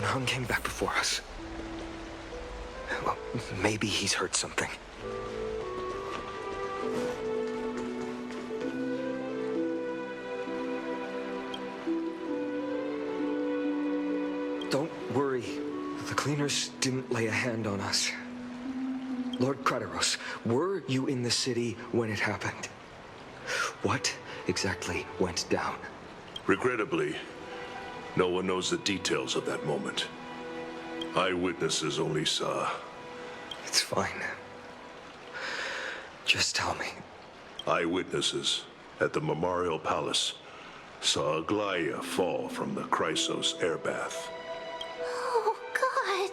Hung came back before us. Well, maybe he's heard something. Don't worry. The cleaners didn't lay a hand on us. Lord Krateros, were you in the city when it happened? What exactly went down? Regrettably, no one knows the details of that moment. Eyewitnesses only saw... It's fine. Just tell me. Eyewitnesses at the Memorial Palace saw Aglaia fall from the Chrysos airbath. Oh, God!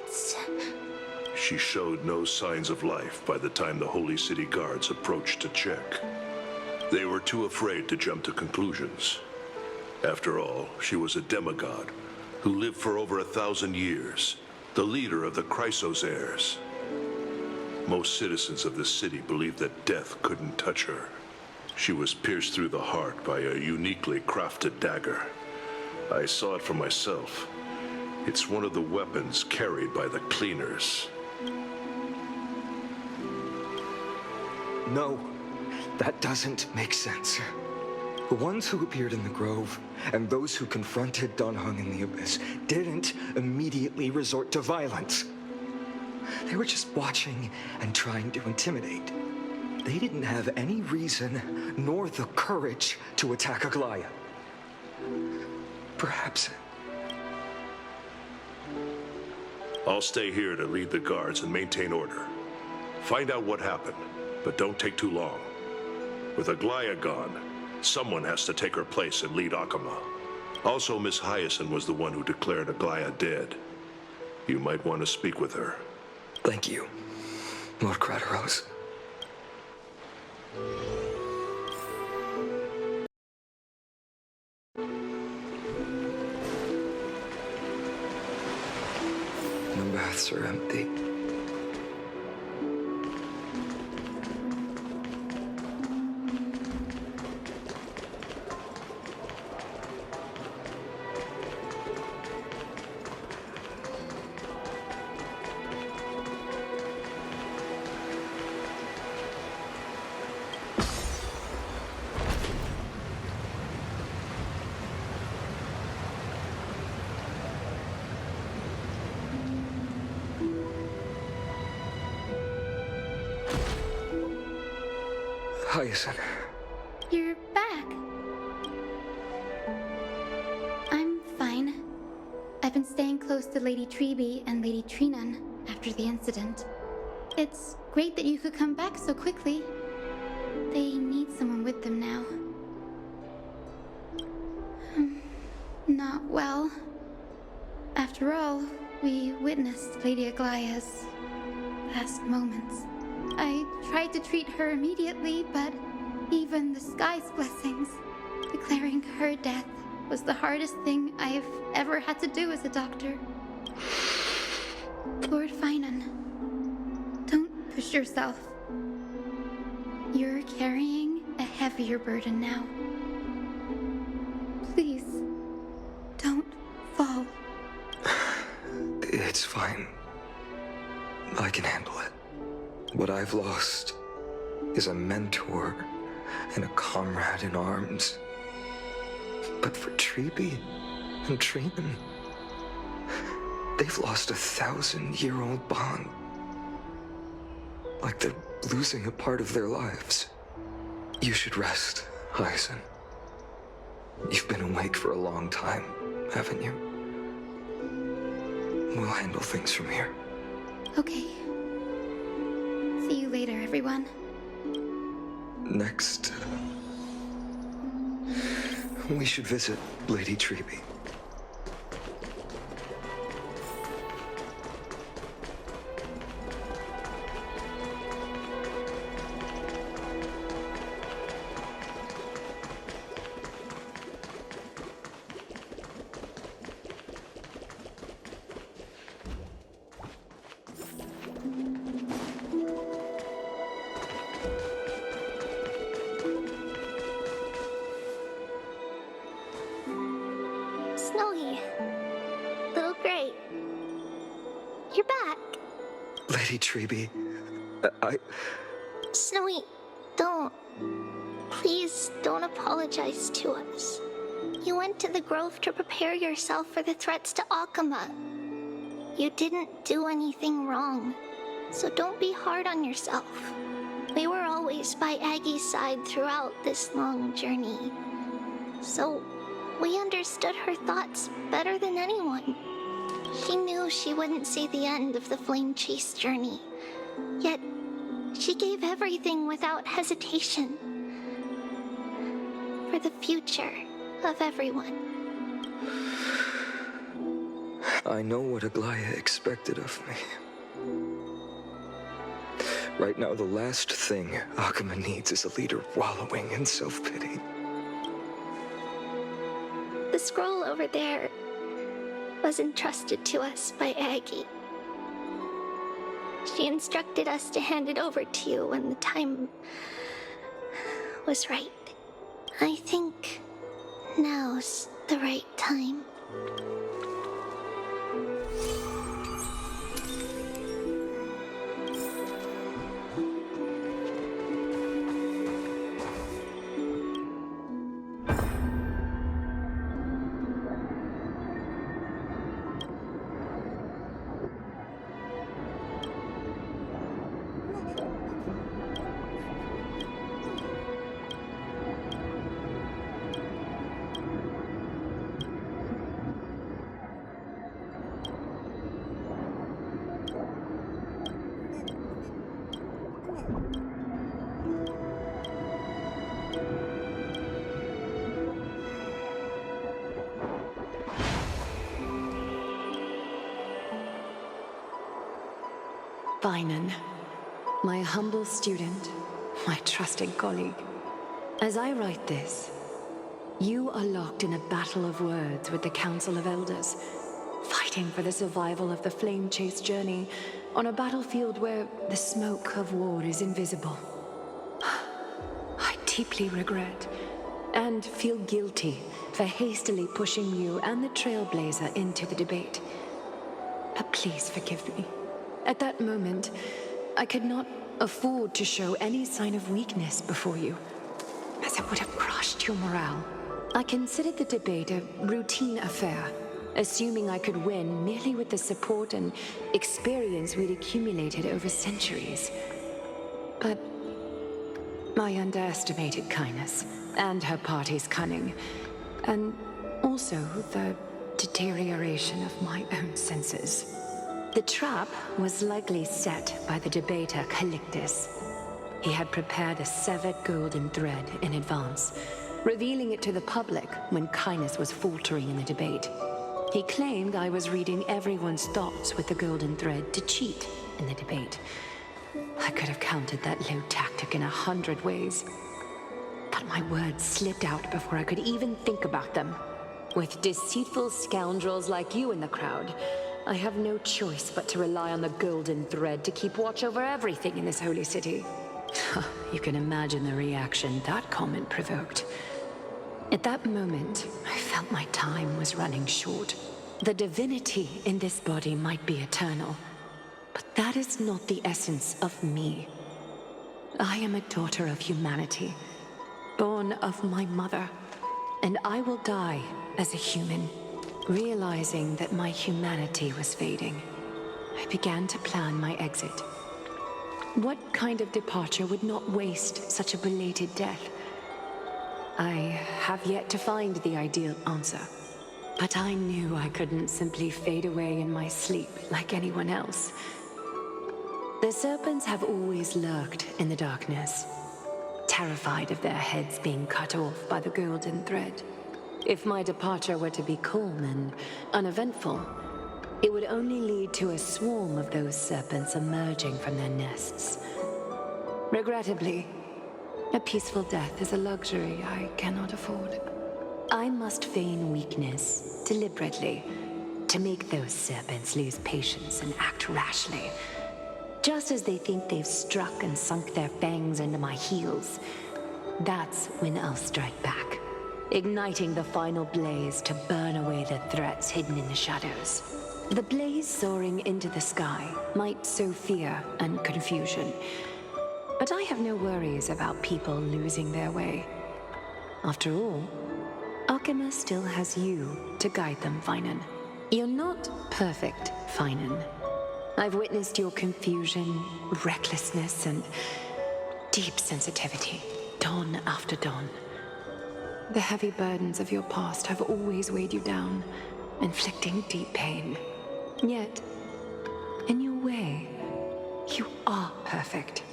She showed no signs of life by the time the Holy City guards approached to check. They were too afraid to jump to conclusions. After all, she was a demigod who lived for over 1,000 years, the leader of the Chrysos heirs. Most citizens of the city believed that death couldn't touch her. She was pierced through the heart by a uniquely crafted dagger. I saw it for myself. It's one of the weapons carried by the cleaners. No, that doesn't make sense. The ones who appeared in the Grove and those who confronted Don Hung in the Abyss didn't immediately resort to violence. They were just watching and trying to intimidate. They didn't have any reason nor the courage to attack Aglaia. Perhaps... I'll stay here to lead the guards and maintain order. Find out what happened, but don't take too long. With Aglaia gone, someone has to take her place and lead Akama. Also, Miss Hyacinth was the one who declared Aglaia dead. You might want to speak with her. Thank you, Lord Krateros. The baths are empty. Hyacinth. You're back. I'm fine. I've been staying close to Lady Treeby and Lady Trinan after the incident. It's great that you could come back so quickly. They need someone with them now. Not well. After all, we witnessed Lady Aglaia's last moments. I tried to treat her immediately, but even the sky's blessings, declaring her death was the hardest thing I've ever had to do as a doctor. Lord Finan, don't push yourself. You're carrying a heavier burden now. Please, don't fall. It's fine. I can handle it. What I've lost is a mentor and a comrade in arms. But for Treeby and Trinan, they've lost 1,000-year-old bond. Like they're losing a part of their lives. You should rest, Hyacinth. You've been awake for a long time, haven't you? We'll handle things from here. Okay. See you later, everyone. Next, we should visit Lady Treeby. Lady Treby, I... Snowy, don't. Please don't apologize to us. You went to the grove to prepare yourself for the threats to Akama. You didn't do anything wrong, so don't be hard on yourself. We were always by Aggie's side throughout this long journey, so we understood her thoughts better than anyone. She knew she wouldn't see the end of the Flame Chase journey, yet she gave everything without hesitation for the future of everyone. I know what Aglaya expected of me. Right now, the last thing Akama needs is a leader wallowing in self-pity. The scroll over there was entrusted to us by Aggie. She instructed us to hand it over to you when the time was right. I think now's the right time. Bainan, my humble student, my trusted colleague. As I write this, you are locked in a battle of words with the Council of Elders, fighting for the survival of the Flame Chase journey on a battlefield where the smoke of war is invisible. I deeply regret and feel guilty for hastily pushing you and the Trailblazer into the debate. But please forgive me. At that moment, I could not afford to show any sign of weakness before you, as it would have crushed your morale. I considered the debate a routine affair, assuming I could win merely with the support and experience we'd accumulated over centuries. But I underestimated Kindness and her party's cunning, and also the deterioration of my own senses. The trap was likely set by the debater Calictus. He had prepared a severed golden thread in advance, revealing it to the public when Kindness was faltering in the debate. He claimed I was reading everyone's thoughts with the golden thread to cheat in the debate. I could have countered that low tactic in 100 ways, but my words slipped out before I could even think about them. With deceitful scoundrels like you in the crowd, I have no choice but to rely on the golden thread to keep watch over everything in this holy city. You can imagine the reaction that comment provoked. At that moment, I felt my time was running short. The divinity in this body might be eternal, but that is not the essence of me. I am a daughter of humanity, born of my mother, and I will die as a human. Realizing that my humanity was fading, I began to plan my exit. What kind of departure would not waste such a belated death? I have yet to find the ideal answer, but I knew I couldn't simply fade away in my sleep like anyone else. The serpents have always lurked in the darkness, terrified of their heads being cut off by the golden thread. If my departure were to be calm and uneventful, it would only lead to a swarm of those serpents emerging from their nests. Regrettably, a peaceful death is a luxury I cannot afford. I must feign weakness deliberately to make those serpents lose patience and act rashly. Just as they think they've struck and sunk their fangs into my heels, that's when I'll strike back, igniting the final blaze to burn away the threats hidden in the shadows. The blaze soaring into the sky might sow fear and confusion, but I have no worries about people losing their way. After all, Alchema still has you to guide them, Finan. You're not perfect, Finan. I've witnessed your confusion, recklessness, and deep sensitivity, dawn after dawn. The heavy burdens of your past have always weighed you down, inflicting deep pain. Yet, in your way, you are perfect.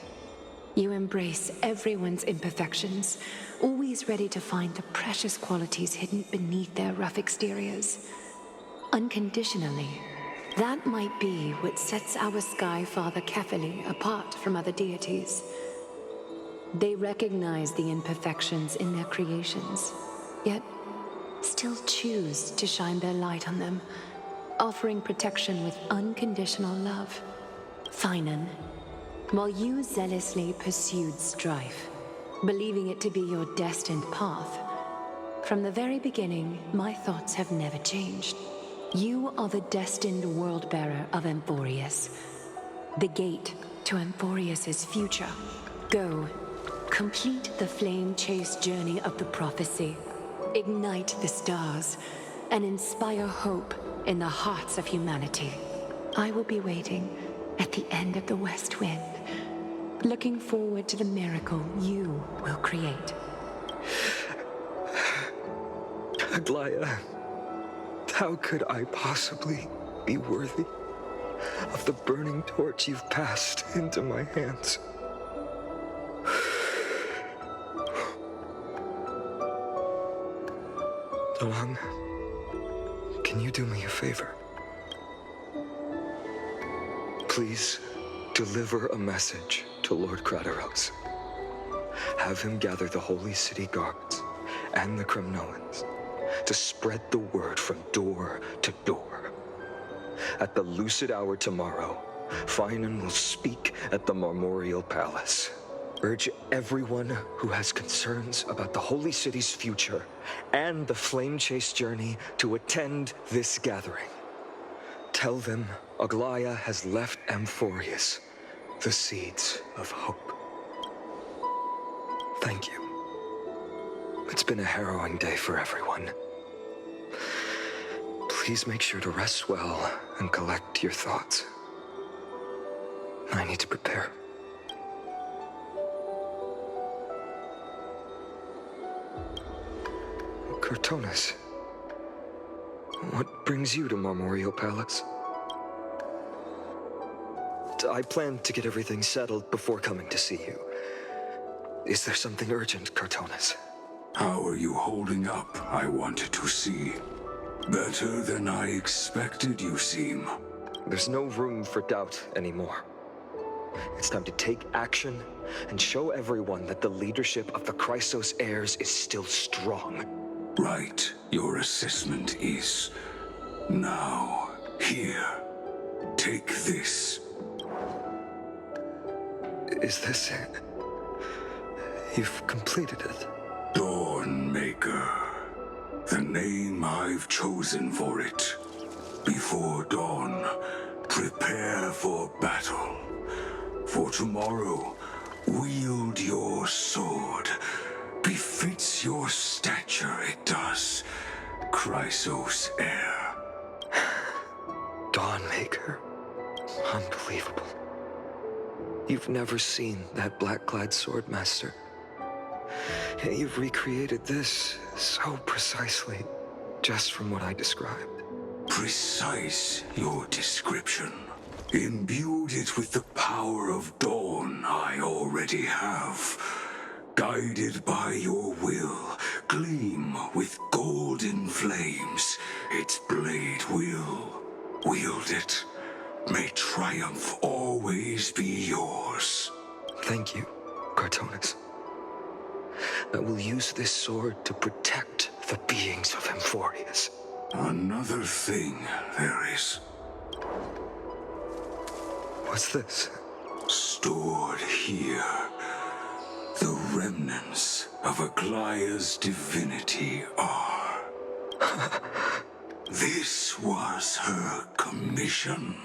You embrace everyone's imperfections, always ready to find the precious qualities hidden beneath their rough exteriors. Unconditionally, that might be what sets our Sky Father Kefili apart from other deities. They recognize the imperfections in their creations, yet still choose to shine their light on them, offering protection with unconditional love. Finan, while you zealously pursued strife, believing it to be your destined path, from the very beginning, my thoughts have never changed. You are the destined world-bearer of Amphorius, the gate to Amphorius's future. Go, complete the flame-chased journey of the prophecy, ignite the stars, and inspire hope in the hearts of humanity. I will be waiting at the end of the West Wind, looking forward to the miracle you will create. Aglaya, how could I possibly be worthy of the burning torch you've passed into my hands? Dalong, can you do me a favor? Please deliver a message to Lord Krateros. Have him gather the Holy City guards and the Kremnoans to spread the word from door to door. At the lucid hour tomorrow, Finan will speak at the Marmorial Palace. Urge everyone who has concerns about the Holy City's future and the Flame Chase journey to attend this gathering. Tell them Aglaya has left Amphorius the seeds of hope. Thank you. It's been a harrowing day for everyone. Please make sure to rest well and collect your thoughts. I need to prepare. Cortonis, what brings you to Marmorial Palace? I planned to get everything settled before coming to see you. Is there something urgent, Cortonis? How are you holding up, I wanted to see. Better than I expected, you seem. There's no room for doubt anymore. It's time to take action and show everyone that the leadership of the Chrysos heirs is still strong. Right, your assessment is. Now, here. Take this. Is this it? You've completed it. Dawnmaker. The name I've chosen for it. Before dawn, prepare for battle. For tomorrow, wield your sword. Befits your stature, it does. Chrysos heir. Dawnmaker. Unbelievable. You've never seen that black-clad sword master. Yet you've recreated this so precisely, just from what I described. Precise, your description. Imbued it with the power of dawn I already have. Guided by your will, gleam with golden flames. Its blade will wield it. May triumph always be yours. Thank you, Cortonis. I will use this sword to protect the beings of Amphorius. Another thing there is. What's this? Stored here. The remnants of Aglaya's divinity are. This was her commission.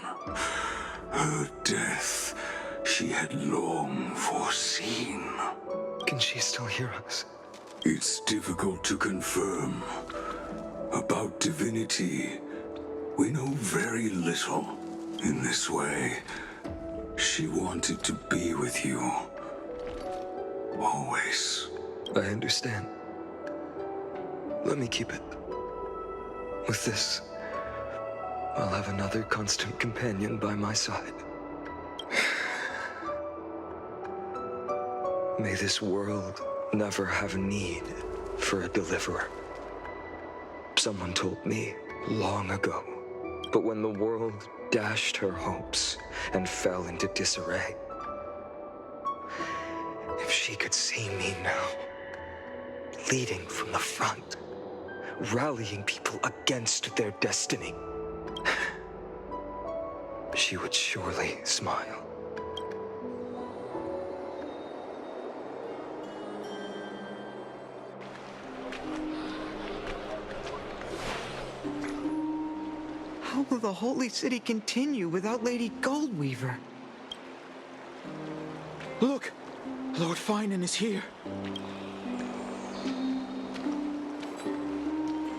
Her death she had long foreseen. Can she still hear us? It's difficult to confirm. About divinity, we know very little in this way. She wanted to be with you. Always. I understand. Let me keep it. With this, I'll have another constant companion by my side. May this world never have need for a deliverer. Someone told me long ago, but when the world dashed her hopes and fell into disarray, if she could see me now, leading from the front, rallying people against their destiny, she would surely smile. How will the Holy City continue without Lady Goldweaver? Look! Lord Finan is here.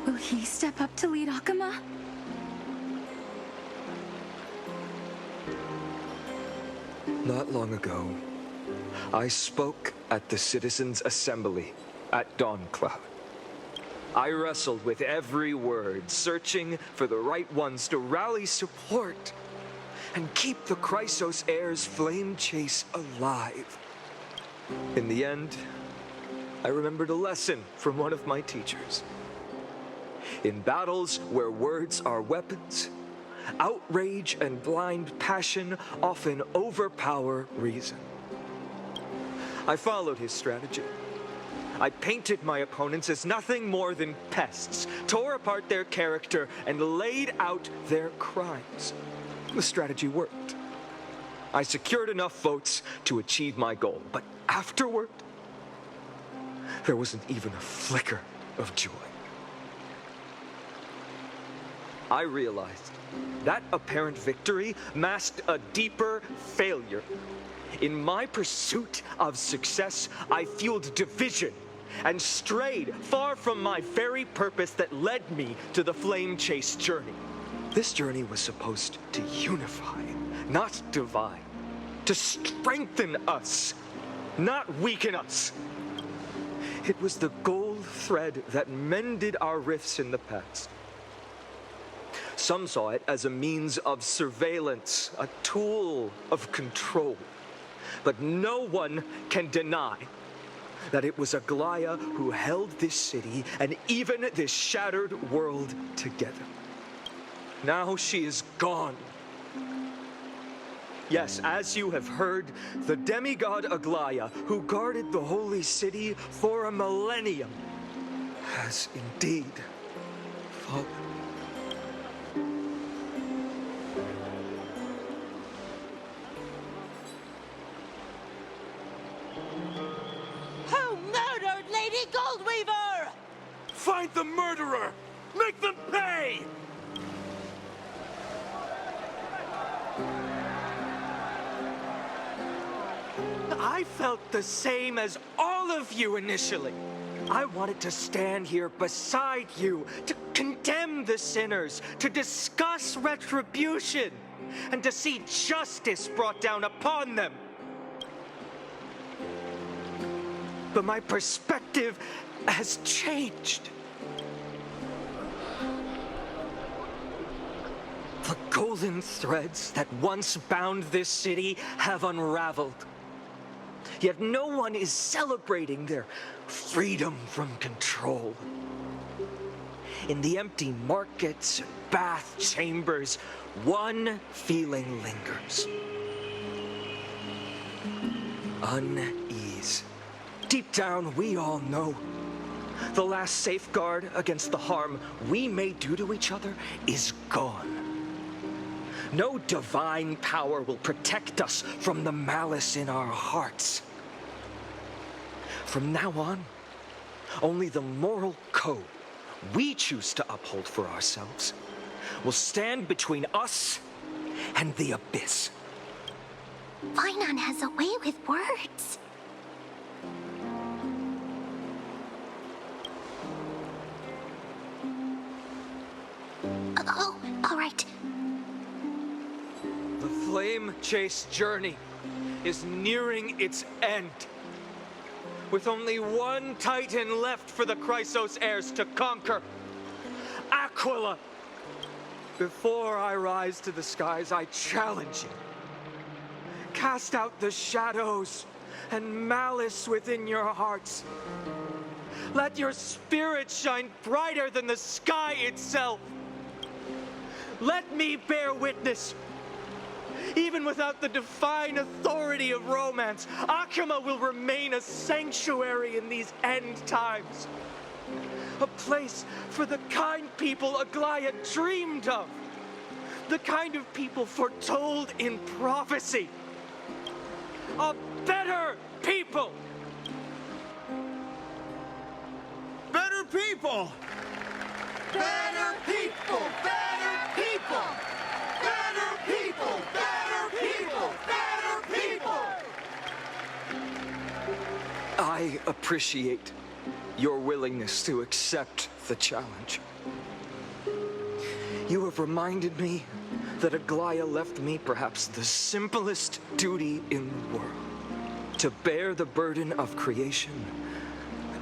Will he step up to lead Akama? Not long ago, I spoke at the Citizens' Assembly at Dawncloud. I wrestled with every word, searching for the right ones to rally support and keep the Chrysos heir's flame chase alive. In the end, I remembered a lesson from one of my teachers. In battles where words are weapons, outrage and blind passion often overpower reason. I followed his strategy. I painted my opponents as nothing more than pests, tore apart their character, and laid out their crimes. The strategy worked. I secured enough votes to achieve my goal, but afterward, there wasn't even a flicker of joy. I realized that apparent victory masked a deeper failure. In my pursuit of success, I fueled division and strayed far from my very purpose that led me to the flame chase journey. This journey was supposed to unify, not divide, to strengthen us, not weaken us. It was the gold thread that mended our rifts in the past. Some saw it as a means of surveillance, a tool of control. But no one can deny that it was Aglaya who held this city and even this shattered world together. Now she is gone. Yes, as you have heard, the demigod Aglaya, who guarded the holy city for a millennium, has indeed fallen. Who murdered Lady Goldweaver? Find the murderer! Make them pay! I felt the same as all of you initially. I wanted to stand here beside you, to condemn the sinners, to discuss retribution, and to see justice brought down upon them. But my perspective has changed. The golden threads that once bound this city have unraveled. Yet no one is celebrating their freedom from control. In the empty markets and bath chambers, one feeling lingers. Unease. Deep down, we all know the last safeguard against the harm we may do to each other is gone. No divine power will protect us from the malice in our hearts. From now on, only the moral code we choose to uphold for ourselves will stand between us and the abyss. Finon has a way with words. Oh, all right. The flame chase journey is nearing its end. With only one Titan left for the Chrysos heirs to conquer. Aquila! Before I rise to the skies, I challenge you. Cast out the shadows and malice within your hearts. Let your spirit shine brighter than the sky itself. Let me bear witness. Even without the divine authority of romance, Akama will remain a sanctuary in these end times. A place for the kind people Aglaya dreamed of. The kind of people foretold in prophecy. A better people! Better people! Better people! Better people! Better people! Better people! Better people! I appreciate your willingness to accept the challenge. You have reminded me that Aglaya left me perhaps the simplest duty in the world. To bear the burden of creation,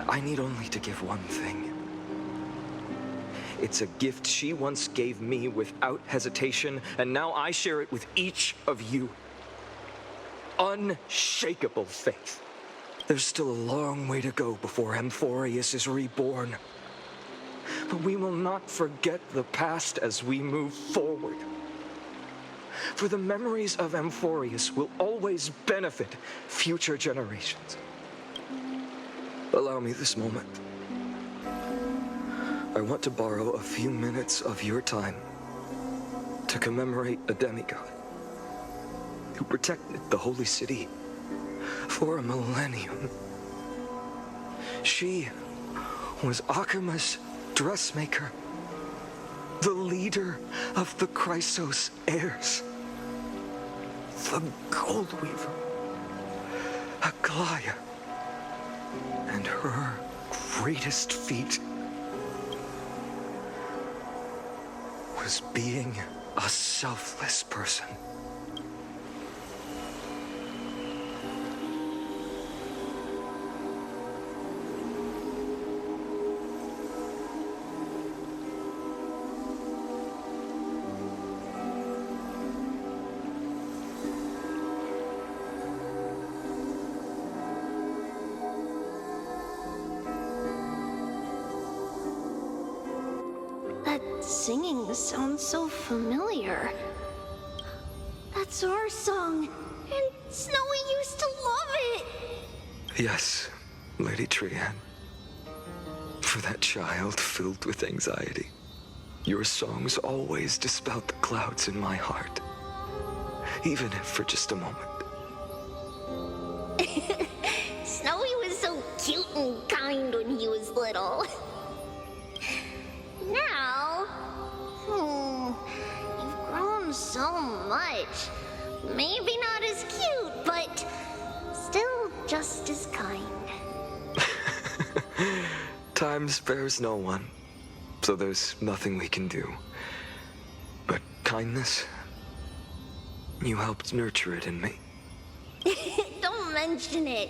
I need only to give one thing. It's a gift she once gave me without hesitation, and now I share it with each of you. Unshakable faith. There's still a long way to go before Amphorius is reborn. But we will not forget the past as we move forward. For the memories of Amphorius will always benefit future generations. Allow me this moment. I want to borrow a few minutes of your time to commemorate a demigod who protected the Holy City for a millennium. She was Akama's dressmaker, the leader of the Chrysos heirs, the Gold Weaver, Aglaya, and her greatest feat was being a selfless person. Singing sounds so familiar. That's our song, and Snowy used to love it! Yes, Lady Trian. For that child filled with anxiety, your songs always dispelled the clouds in my heart. Even if for just a moment. Snowy was so cute and kind when he was little. Now, you've grown so much. Maybe not as cute, but still just as kind. Time spares no one, so there's nothing we can do. But kindness, you helped nurture it in me. Don't mention it.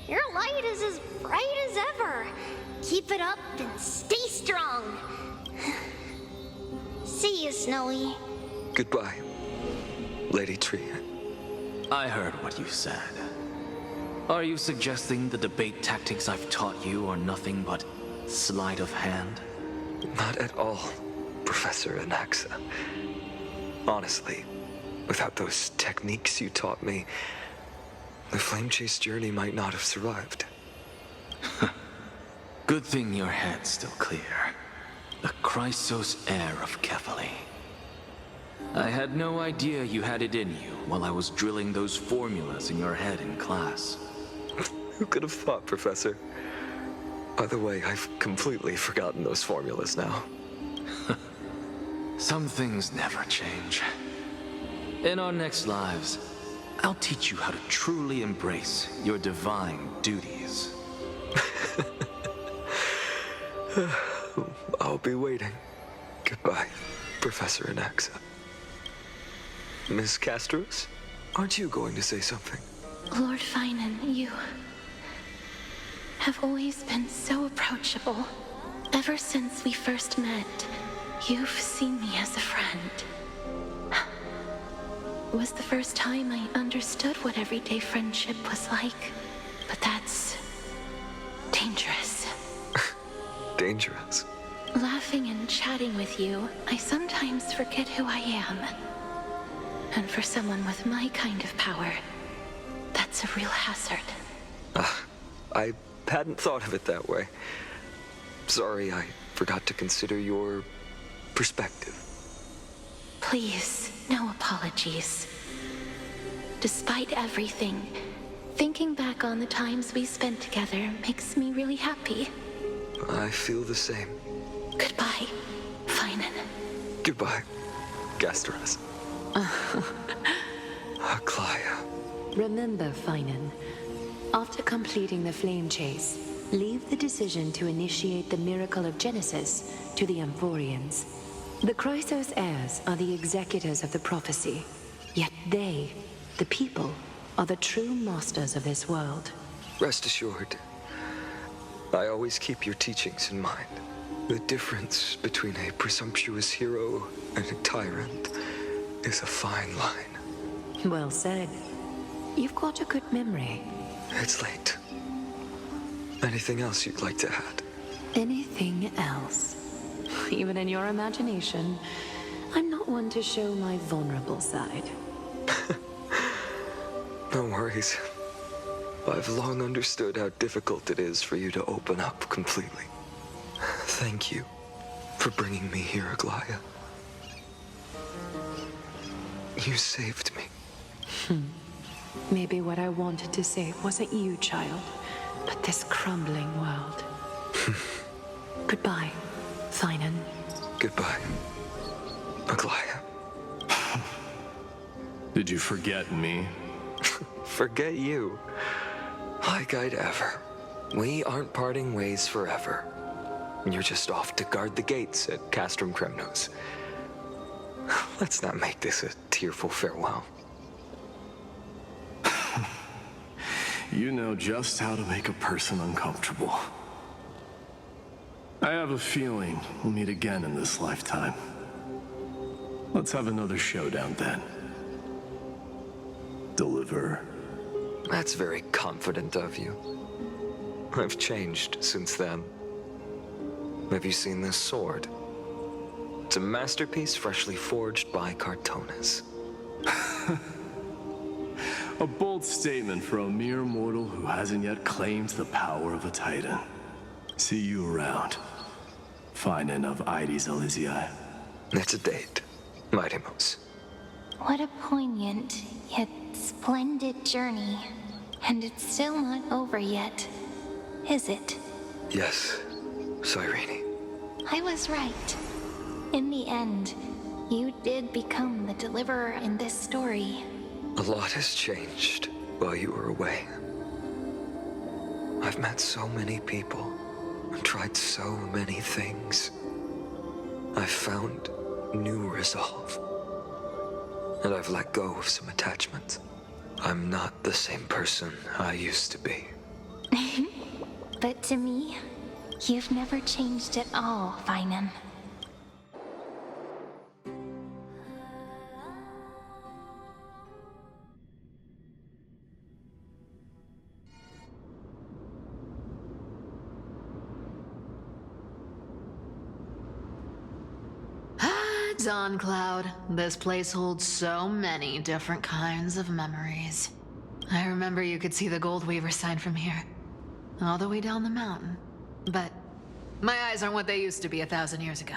Your light is as bright as ever. Keep it up and stay strong. See you, Snowy. Goodbye, Lady Trian. I heard what you said. Are you suggesting the debate tactics I've taught you are nothing but sleight of hand? Not at all, Professor Anaxa. Honestly, without those techniques you taught me, the flame chase journey might not have survived. Good thing your head's still clear. The Chrysos heir of Kefali. I had no idea you had it in you while I was drilling those formulas in your head in class. Who could have thought, Professor? By the way, I've completely forgotten those formulas now. Some things never change. In our next lives, I'll teach you how to truly embrace your divine duties. I'll be waiting. Goodbye, Professor Anaxa. Miss Castros, aren't you going to say something? Lord Finan, you have always been so approachable. Ever since we first met, you've seen me as a friend. It was the first time I understood what everyday friendship was like. But that's dangerous. Dangerous? Laughing and chatting with you, I sometimes forget who I am. And for someone with my kind of power, that's a real hazard. I hadn't thought of it that way. Sorry, I forgot to consider your perspective. Please, no apologies. Despite everything, thinking back on the times we spent together makes me really happy. I feel the same. Goodbye, Finan. Goodbye, Gastras. Aglaia. Remember, Finan, after completing the flame chase, leave the decision to initiate the miracle of Genesis to the Amphorians. The Chrysos heirs are the executors of the prophecy, yet they, the people, are the true masters of this world. Rest assured, I always keep your teachings in mind. The difference between a presumptuous hero and a tyrant is a fine line. Well said. You've got a good memory. It's late. Anything else you'd like to add? Anything else? Even in your imagination, I'm not one to show my vulnerable side. No worries. I've long understood how difficult it is for you to open up completely. Thank you for bringing me here, Aglaia. You saved me. Maybe what I wanted to save wasn't you, child, but this crumbling world. Goodbye, Finan. Goodbye, Aglaia. Did you forget me? Forget you. Like I'd ever. We aren't parting ways forever. You're just off to guard the gates at Castrum Kremnos. Let's not make this a tearful farewell. You know just how to make a person uncomfortable. I have a feeling we'll meet again in this lifetime. Let's have another showdown then. Deliver. That's very confident of you. I've changed since then. Have you seen this sword? It's a masterpiece freshly forged by Cartonis. A bold statement for a mere mortal who hasn't yet claimed the power of a titan. See you around. Finan of Ides Elysiae. It's a date, Mightimos. What a poignant, yet splendid journey. And it's still not over yet, is it? Yes, Cyrene. I was right. In the end, you did become the deliverer in this story. A lot has changed while you were away. I've met so many people and tried so many things. I've found new resolve. And I've let go of some attachments. I'm not the same person I used to be. But to me, you've never changed at all, Finan. Dawn Cloud. This place holds so many different kinds of memories. I remember you could see the Gold Weaver sign from here, all the way down the mountain. But my eyes aren't what they used to be 1,000 years ago.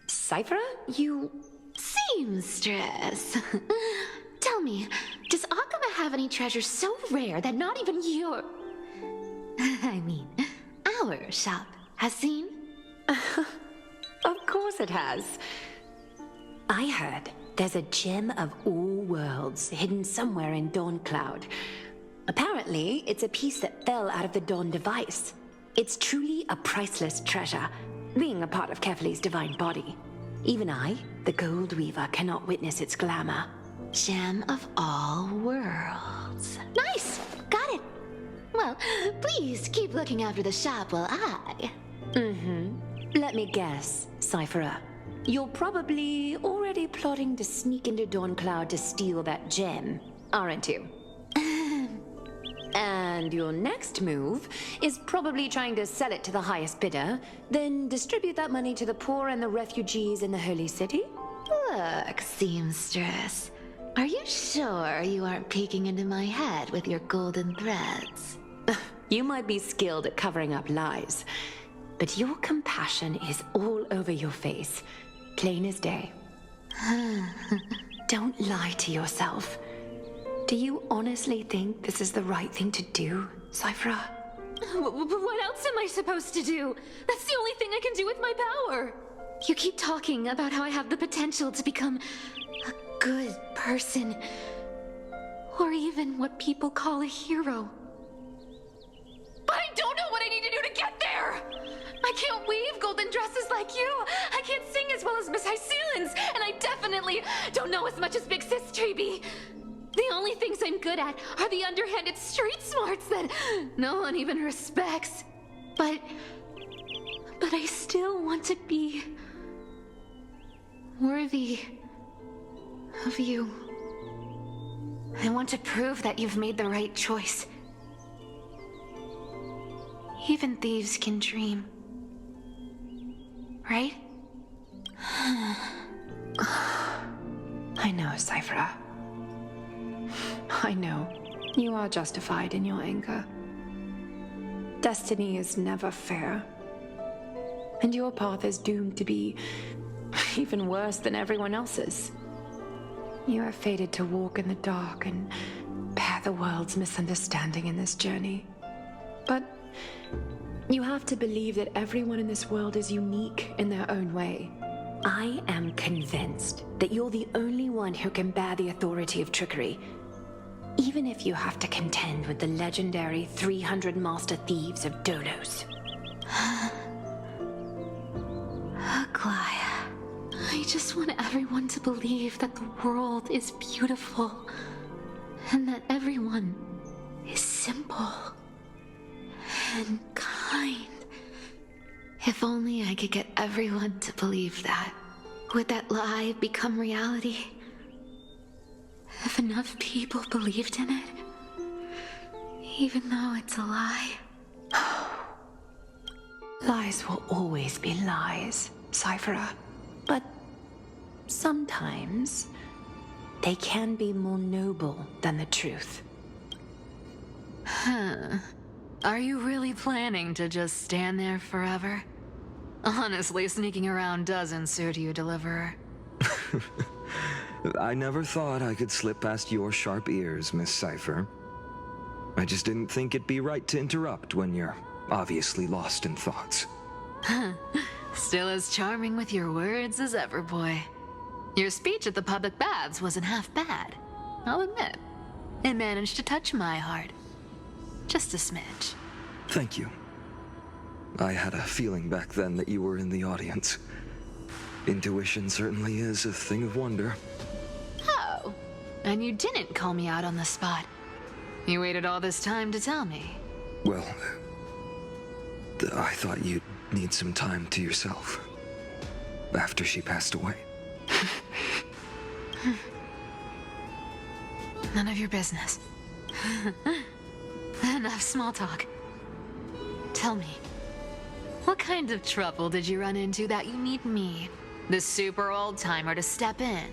Cyphra, you... Seamstress. Tell me, does Akama have any treasures so rare that not even your... our shop has seen. Of course it has. I heard there's a gem of all worlds hidden somewhere in Dawncloud. Apparently, it's a piece that fell out of the Dawn device. It's truly a priceless treasure, being a part of Kefali's divine body. Even I, the Gold Weaver, cannot witness its glamour. Gem of all worlds. Nice! Got it! Well, please keep looking after the shop while I... Let me guess, Cypherer. You're probably already plotting to sneak into Dawncloud to steal that gem, aren't you? And your next move is probably trying to sell it to the highest bidder, then distribute that money to the poor and the refugees in the Holy City? Look, seamstress. Are you sure you aren't peeking into my head with your golden threads? You might be skilled at covering up lies, but your compassion is all over your face, plain as day. Don't lie to yourself. Do you honestly think this is the right thing to do, Cypherer? What else am I supposed to do? That's the only thing I can do with my power. You keep talking about how I have the potential to become a good person, or even what people call a hero. But I don't know what I need to do to get there! I can't weave golden dresses like you! I can't sing as well as Miss Hyceelens! And I definitely don't know as much as Big Sis Treby! The only things I'm good at are the underhanded street smarts that no one even respects. But I still want to be worthy of you. I want to prove that you've made the right choice. Even thieves can dream. Right? I know, Cypherer. I know. You are justified in your anger. Destiny is never fair. And your path is doomed to be even worse than everyone else's. You are fated to walk in the dark and bear the world's misunderstanding in this journey. But you have to believe that everyone in this world is unique in their own way. I am convinced that you're the only one who can bear the authority of trickery, even if you have to contend with the legendary 300 master thieves of Dolos. Aglaia, I just want everyone to believe that the world is beautiful and that everyone is simple and kind. If only I could get everyone to believe that. Would that lie become reality? If enough people believed in it, even though it's a lie. Lies will always be lies, Cypherer. But sometimes they can be more noble than the truth. Are you really planning to just stand there forever? Honestly, sneaking around doesn't suit you, Deliverer. I never thought I could slip past your sharp ears, Miss Cypher. I just didn't think it'd be right to interrupt when you're obviously lost in thoughts. Still as charming with your words as ever, boy. Your speech at the public baths wasn't half bad, I'll admit. It managed to touch my heart. Just a smidge. Thank you. I had a feeling back then that you were in the audience. Intuition certainly is a thing of wonder. Oh, and you didn't call me out on the spot. You waited all this time to tell me. Well, I thought you'd need some time to yourself. After she passed away. None of your business. Enough small talk. Tell me, what kind of trouble did you run into that you need me, the super old-timer, to step in?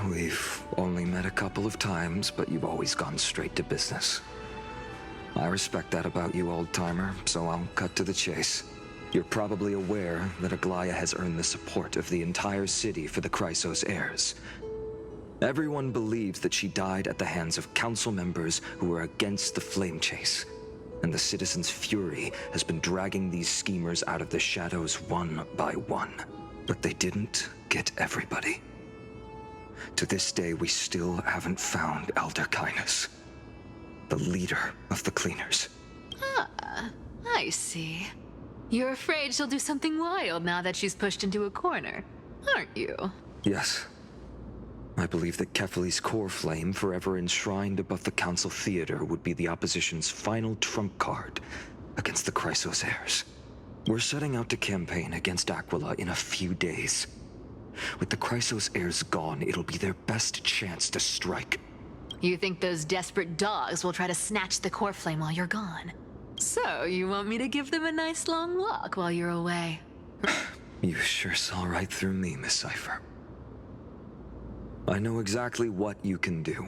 We've only met a couple of times, but you've always gone straight to business. I respect that about you, old-timer, so I'll cut to the chase. You're probably aware that Aglaia has earned the support of the entire city for the Chrysos heirs. Everyone believes that she died at the hands of council members who were against the flame chase. And the citizens' fury has been dragging these schemers out of the shadows one by one. But they didn't get everybody. To this day, we still haven't found Elder Kindness, the leader of the cleaners. Ah, I see. You're afraid she'll do something wild now that she's pushed into a corner, aren't you? Yes. I believe that Kefali's core flame, forever enshrined above the council theater, would be the opposition's final trump card against the Chrysos heirs. We're setting out to campaign against Aquila in a few days. With the Chrysos heirs gone, it'll be their best chance to strike. You think those desperate dogs will try to snatch the core flame while you're gone? So, you want me to give them a nice long walk while you're away? You sure saw right through me, Miss Cypher. I know exactly what you can do.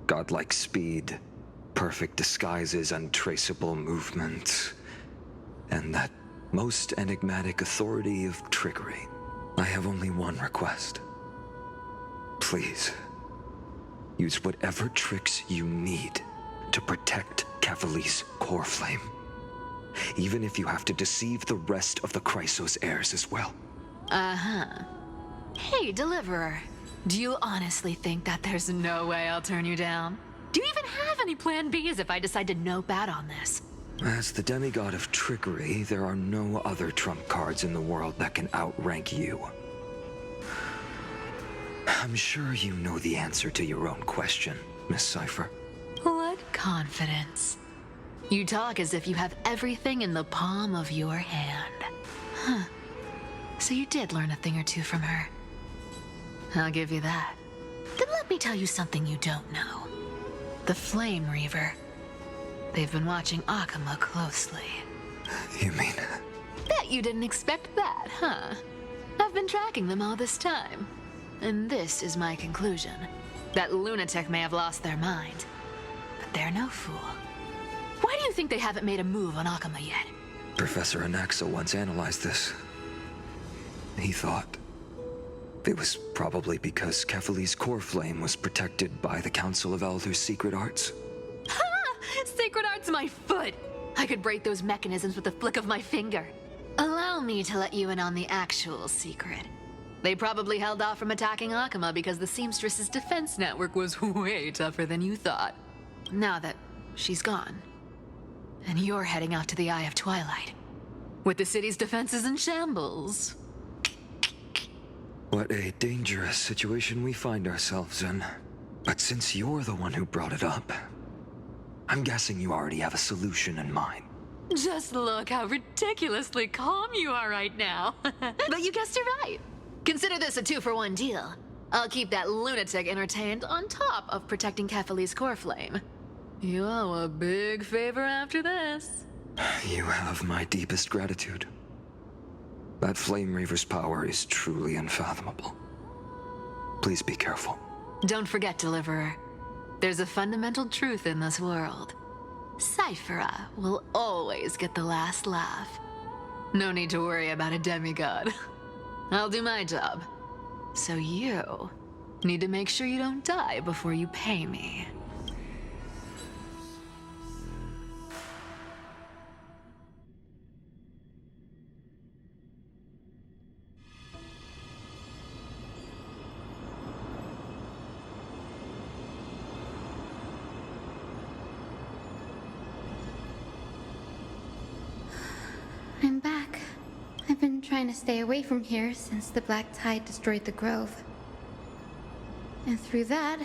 Godlike speed, perfect disguises, untraceable movement, and that most enigmatic authority of trickery. I have only one request. Please, use whatever tricks you need to protect Kefali's core flame. Even if you have to deceive the rest of the Chrysos heirs as well. Uh-huh. Hey, Deliverer. Do you honestly think that there's no way I'll turn you down? Do you even have any plan Bs if I decide to nope out on this? As the demigod of trickery, there are no other trump cards in the world that can outrank you. I'm sure you know the answer to your own question, Miss Cypher. What confidence. You talk as if you have everything in the palm of your hand. Huh. So you did learn a thing or two from her. I'll give you that. Then let me tell you something you don't know. The Flame Reaver. They've been watching Akama closely. You mean? Bet you didn't expect that, huh? I've been tracking them all this time. And this is my conclusion. That lunatic may have lost their mind, but they're no fool. Why do you think they haven't made a move on Akama yet? Professor Anaxa once analyzed this. He thought it was probably because Kefali's core flame was protected by the Council of Elders' secret arts. Ha! Sacred art's my foot! I could break those mechanisms with a flick of my finger. Allow me to let you in on the actual secret. They probably held off from attacking Akama because the Seamstress's defense network was way tougher than you thought. Now that she's gone, and you're heading out to the Eye of Twilight, with the city's defenses in shambles. What a dangerous situation we find ourselves in. But since you're the one who brought it up, I'm guessing you already have a solution in mind. Just look how ridiculously calm you are right now. But you guessed it right. Consider this a 2-for-1 deal. I'll keep that lunatic entertained on top of protecting Kefali's core flame. You owe a big favor after this. You have my deepest gratitude. That Flame Reaver's power is truly unfathomable. Please be careful. Don't forget, Deliverer. There's a fundamental truth in this world. Cyphera will always get the last laugh. No need to worry about a demigod. I'll do my job. So you need to make sure you don't die before you pay me. I'm back. I've been trying to stay away from here since the Black Tide destroyed the Grove. And through that,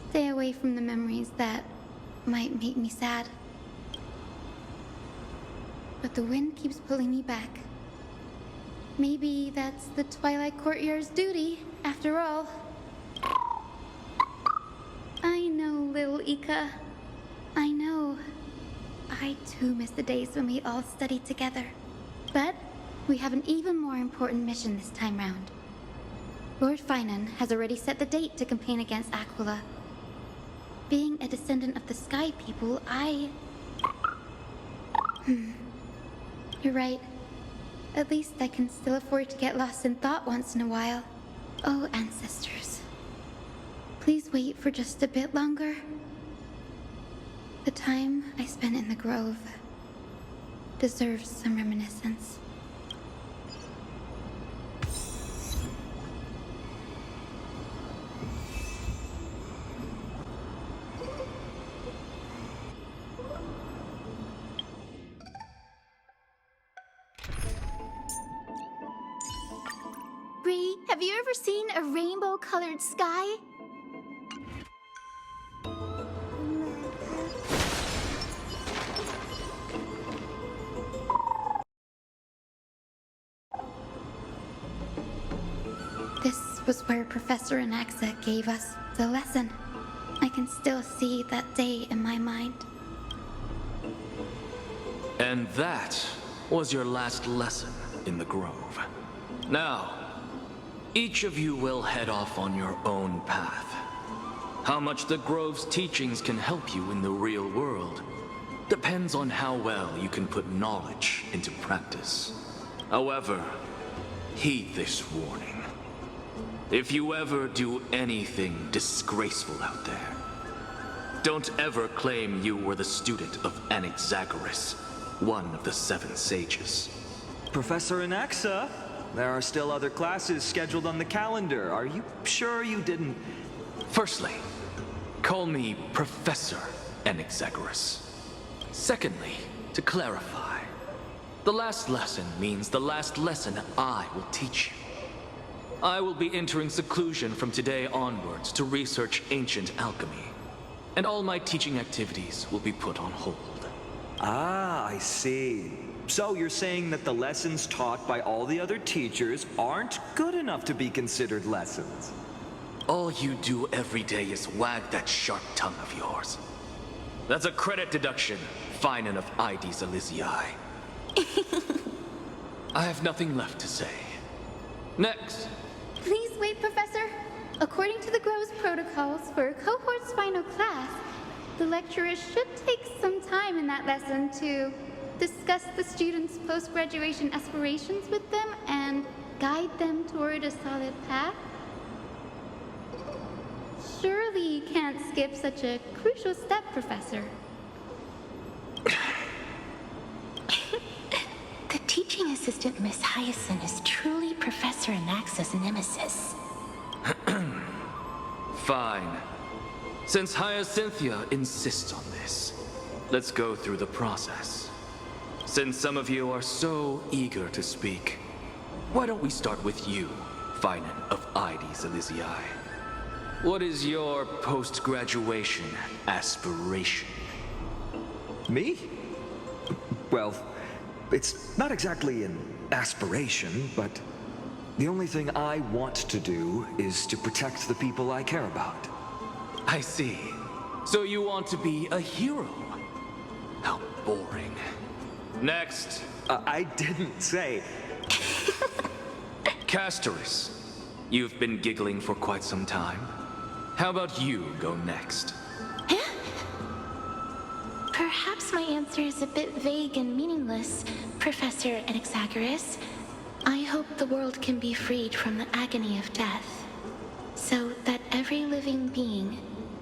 stay away from the memories that might make me sad. But the wind keeps pulling me back. Maybe that's the Twilight Courtyard's duty, after all. I know, little Ika. I know. I too miss the days when we all studied together. But we have an even more important mission this time round. Lord Finan has already set the date to campaign against Aquila. Being a descendant of the Sky People, You're right. At least I can still afford to get lost in thought once in a while. Oh, ancestors. Please wait for just a bit longer. The time I spent in the grove deserves some reminiscence. Bree, have you ever seen a rainbow-colored sky? This was where Professor Anaxa gave us the lesson. I can still see that day in my mind. And that was your last lesson in the Grove. Now, each of you will head off on your own path. How much the Grove's teachings can help you in the real world depends on how well you can put knowledge into practice. However, heed this warning. If you ever do anything disgraceful out there, don't ever claim you were the student of Anaxagoras, one of the 7 sages. Professor Anaxa, there are still other classes scheduled on the calendar. Are you sure you didn't... Firstly, call me Professor Anaxagoras. Secondly, to clarify, the last lesson means the last lesson I will teach you. I will be entering seclusion from today onwards to research ancient alchemy, and all my teaching activities will be put on hold. Ah, I see. So you're saying that the lessons taught by all the other teachers aren't good enough to be considered lessons? All you do every day is wag that sharp tongue of yours. That's a credit deduction, fine enough IDs Elysiae. I have nothing left to say. Next. Please wait, Professor. According to the Grove's protocols for a cohort's final class, the lecturer should take some time in that lesson to discuss the students' post-graduation aspirations with them and guide them toward a solid path. Surely you can't skip such a crucial step, Professor. The teaching assistant, Miss Hyacinth, is truly Professor Anaxa's nemesis. Fine. Since Hyacinthia insists on this, let's go through the process. Since some of you are so eager to speak, why don't we start with you, Finan of IDs Elysiae? What is your post-graduation aspiration? Me? Well, it's not exactly an aspiration, but the only thing I want to do is to protect the people I care about. I see. So you want to be a hero? How boring. Next. I didn't say... Castoris, you've been giggling for quite some time. How about you go next? Perhaps my answer is a bit vague and meaningless, Professor Anaxagoras. I hope the world can be freed from the agony of death, so that every living being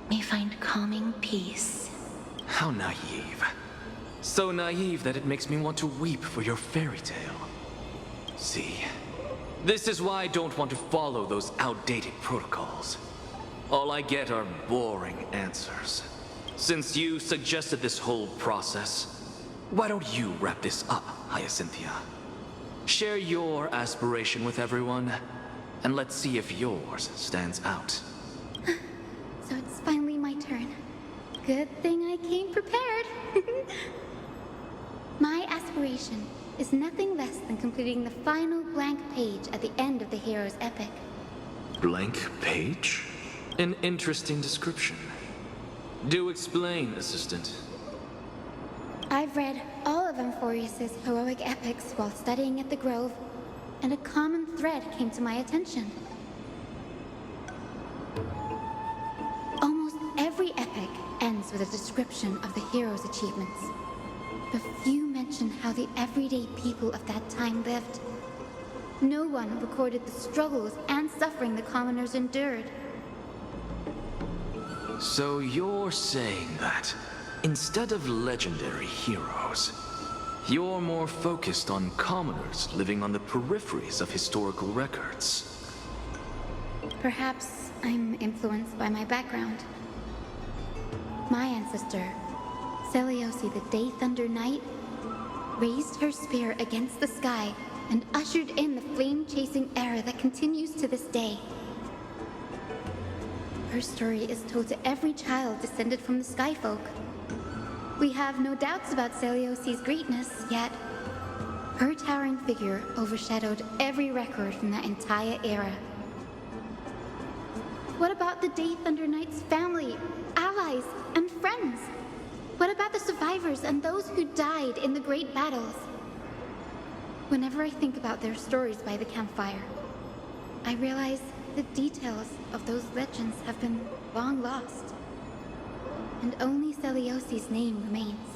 may find calming peace. How naive. So naive that it makes me want to weep for your fairy tale. See, this is why I don't want to follow those outdated protocols. All I get are boring answers. Since you suggested this whole process, why don't you wrap this up, Hyacinthia? Share your aspiration with everyone, and let's see if yours stands out. So it's finally my turn. Good thing I came prepared. My aspiration is nothing less than completing the final blank page at the end of the hero's epic. Blank page? An interesting description. Do explain, Assistant. I've read all of Amphorius's heroic epics while studying at the Grove, and a common thread came to my attention. Almost every epic ends with a description of the hero's achievements. But few mention how the everyday people of that time lived. No one recorded the struggles and suffering the commoners endured. So you're saying that, instead of legendary heroes, you're more focused on commoners living on the peripheries of historical records. Perhaps I'm influenced by my background. My ancestor, Seliosi the Day Thunder Knight, raised her spear against the sky and ushered in the flame-chasing era that continues to this day. Her story is told to every child descended from the Skyfolk. We have no doubts about Celiosi's greatness, yet her towering figure overshadowed every record from that entire era. What about the Day Thunder Knight's family, allies, and friends? What about the survivors and those who died in the great battles? Whenever I think about their stories by the campfire, I realize the details of those legends have been long lost, and only Celiosi's name remains.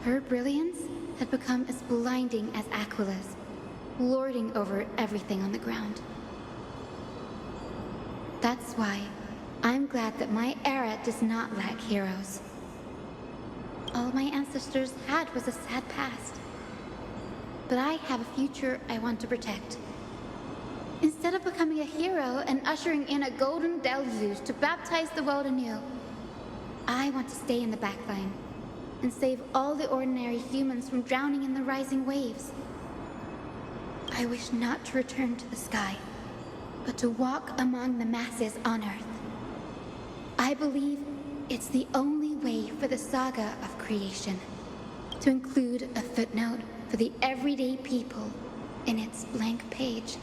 Her brilliance had become as blinding as Aquila's, lording over everything on the ground. That's why I'm glad that my era does not lack heroes. All my ancestors had was a sad past, but I have a future I want to protect. Instead of becoming a hero and ushering in a golden deluge to baptize the world anew, I want to stay in the backline and save all the ordinary humans from drowning in the rising waves. I wish not to return to the sky, but to walk among the masses on Earth. I believe it's the only way for the saga of creation to include a footnote for the everyday people in its blank page.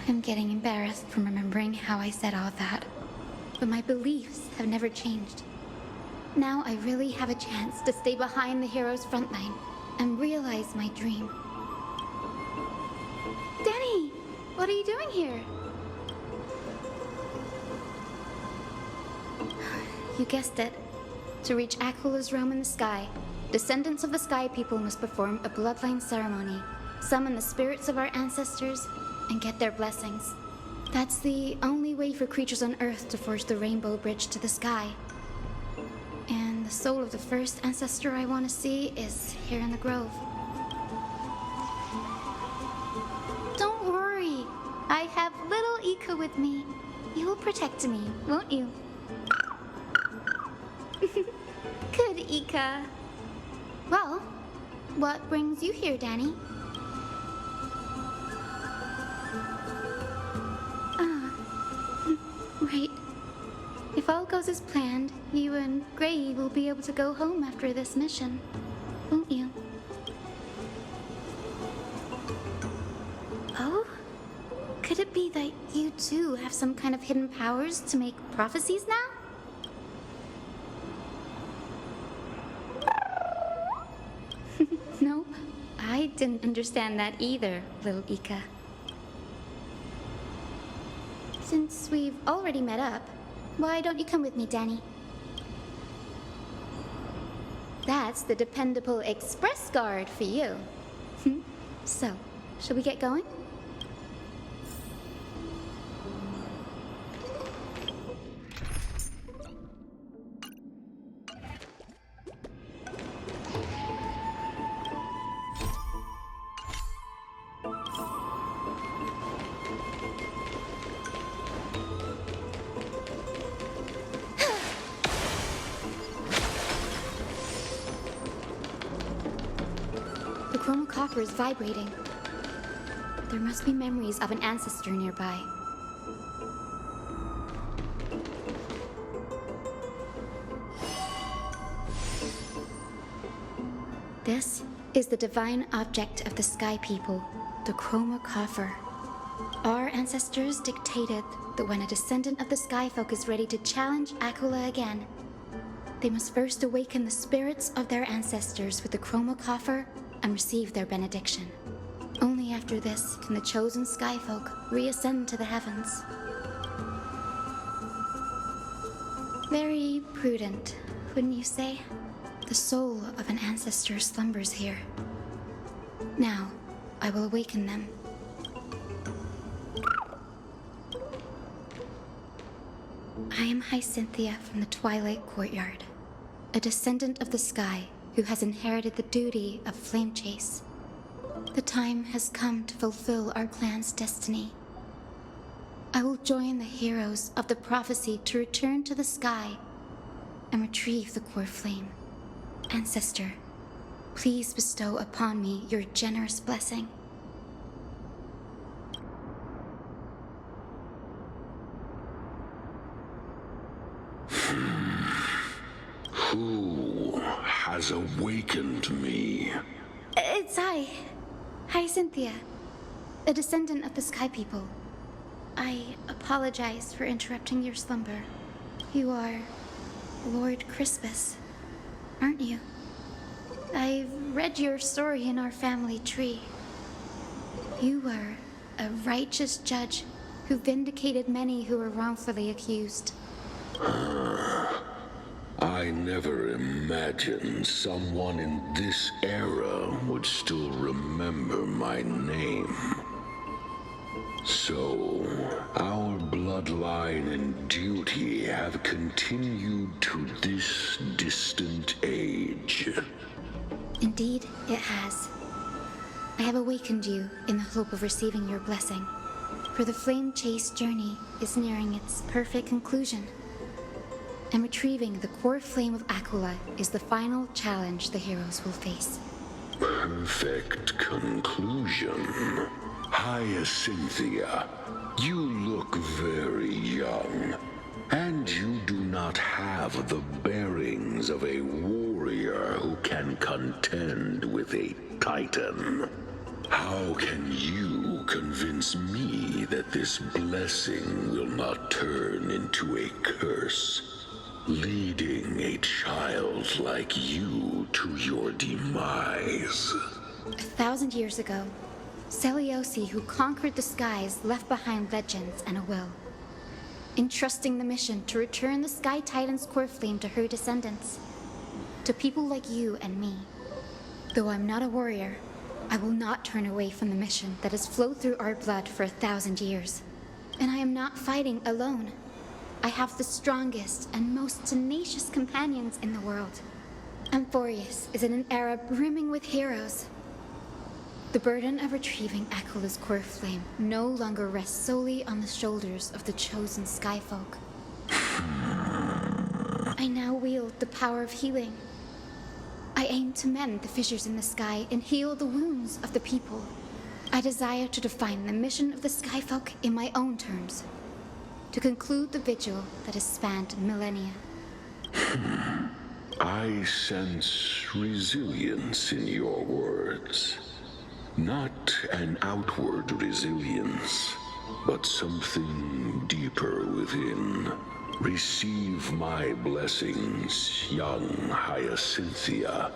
I'm getting embarrassed from remembering how I said all that, but my beliefs have never changed. Now I really have a chance to stay behind the hero's front line and realize my dream. Danny, what are you doing here? You guessed it. To reach Aquila's realm in the sky, descendants of the Sky People must perform a bloodline ceremony, summon the spirits of our ancestors, and get their blessings. That's the only way for creatures on Earth to forge the rainbow bridge to the sky. And the soul of the first ancestor I want to see is here in the grove. Don't worry. I have little Ika with me. You will protect me, won't you? Good, Ika. Well, what brings you here, Danny? Right. If all goes as planned, you and Gray will be able to go home after this mission, won't you? Oh? Could it be that you too have some kind of hidden powers to make prophecies now? No, I didn't understand that either, little Ika. Since we've already met up, why don't you come with me, Danny? That's the dependable express guard for you. So, shall we get going? The chromocopter is vibrating. There must be memories of an ancestor nearby. This is the divine object of the Sky People, the chromocopter. Our ancestors dictated that when a descendant of the Skyfolk is ready to challenge Aquila again, they must first awaken the spirits of their ancestors with the chromocopter and receive their benediction. Only after this can the chosen Skyfolk reascend to the heavens. Very prudent, wouldn't you say? The soul of an ancestor slumbers here. Now, I will awaken them. I am Hyacinthia from the Twilight Courtyard, a descendant of the sky who has inherited the duty of flame chase. The time has come to fulfill our clan's destiny. I will join the heroes of the prophecy to return to the sky and retrieve the core flame. Ancestor, please bestow upon me your generous blessing. Who has awakened me? It's I, Hyacinthia, a descendant of the Sky People. I apologize for interrupting your slumber. You are Lord Crispus, aren't you? I've read your story in our family tree. You were a righteous judge who vindicated many who were wrongfully accused. I never imagined someone in this era would still remember my name. So, our bloodline and duty have continued to this distant age. Indeed, it has. I have awakened you in the hope of receiving your blessing, for the flame chase journey is nearing its perfect conclusion. And retrieving the core flame of Aquila is the final challenge the heroes will face. Perfect conclusion. Hyacinthia, you look very young, and you do not have the bearings of a warrior who can contend with a titan. How can you convince me that this blessing will not turn into a curse, leading a child like you to your demise? 1,000 years ago, Seliosi, who conquered the skies, left behind legends and a will, entrusting the mission to return the Sky Titan's core flame to her descendants, to people like you and me. Though I'm not a warrior, I will not turn away from the mission that has flowed through our blood for 1,000 years. And I am not fighting alone. I have the strongest and most tenacious companions in the world. Amphorius is in an era brimming with heroes. The burden of retrieving Aquila's core flame no longer rests solely on the shoulders of the chosen skyfolk. I now wield the power of healing. I aim to mend the fissures in the sky and heal the wounds of the people. I desire to define the mission of the skyfolk in my own terms, to conclude the vigil that has spanned millennia. I sense resilience in your words. Not an outward resilience, but something deeper within. Receive my blessings, young Hyacinthia.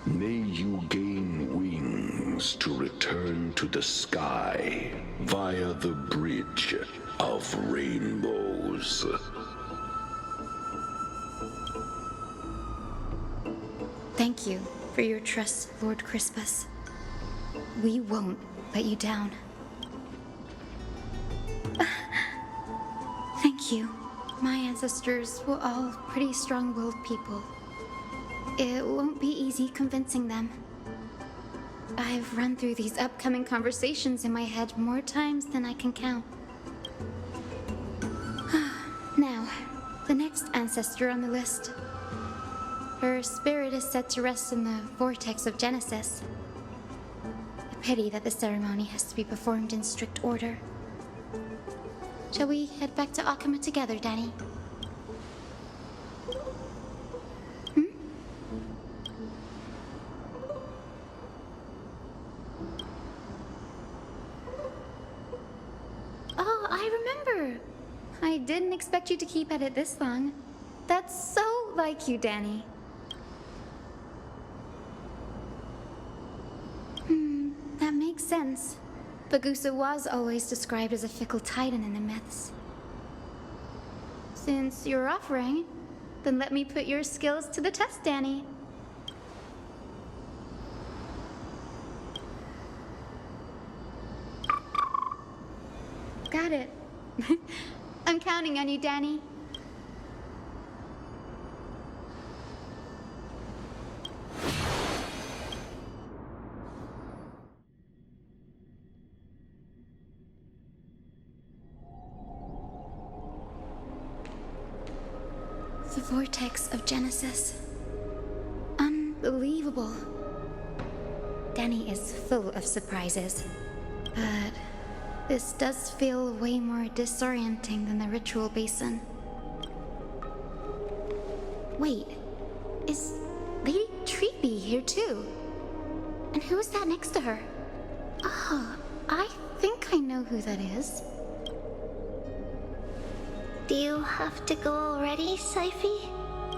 May you gain wings to return to the sky via the bridge of rainbows. Thank you for your trust, Lord Crispus. We won't let you down. Thank you. My ancestors were all pretty strong-willed people. It won't be easy convincing them. I've run through these upcoming conversations in my head more times than I can count. Now, the next ancestor on the list. Her spirit is said to rest in the vortex of Genesis. A pity that the ceremony has to be performed in strict order. Shall we head back to Akama together, Danny? Oh, I remember. I didn't expect you to keep at it this long. That's so like you, Danny. That makes sense. Bagusa was always described as a fickle titan in the myths. Since you're offering, then let me put your skills to the test, Danny. Got it. I'm counting counting on you, Danny. The vortex of Genesis. Unbelievable. Danny is full of surprises, but this does feel way more disorienting than the ritual basin. Wait, is Lady Treeby here too? And who is that next to her? Oh, I think I know who that is. Do you have to go already, Syphie?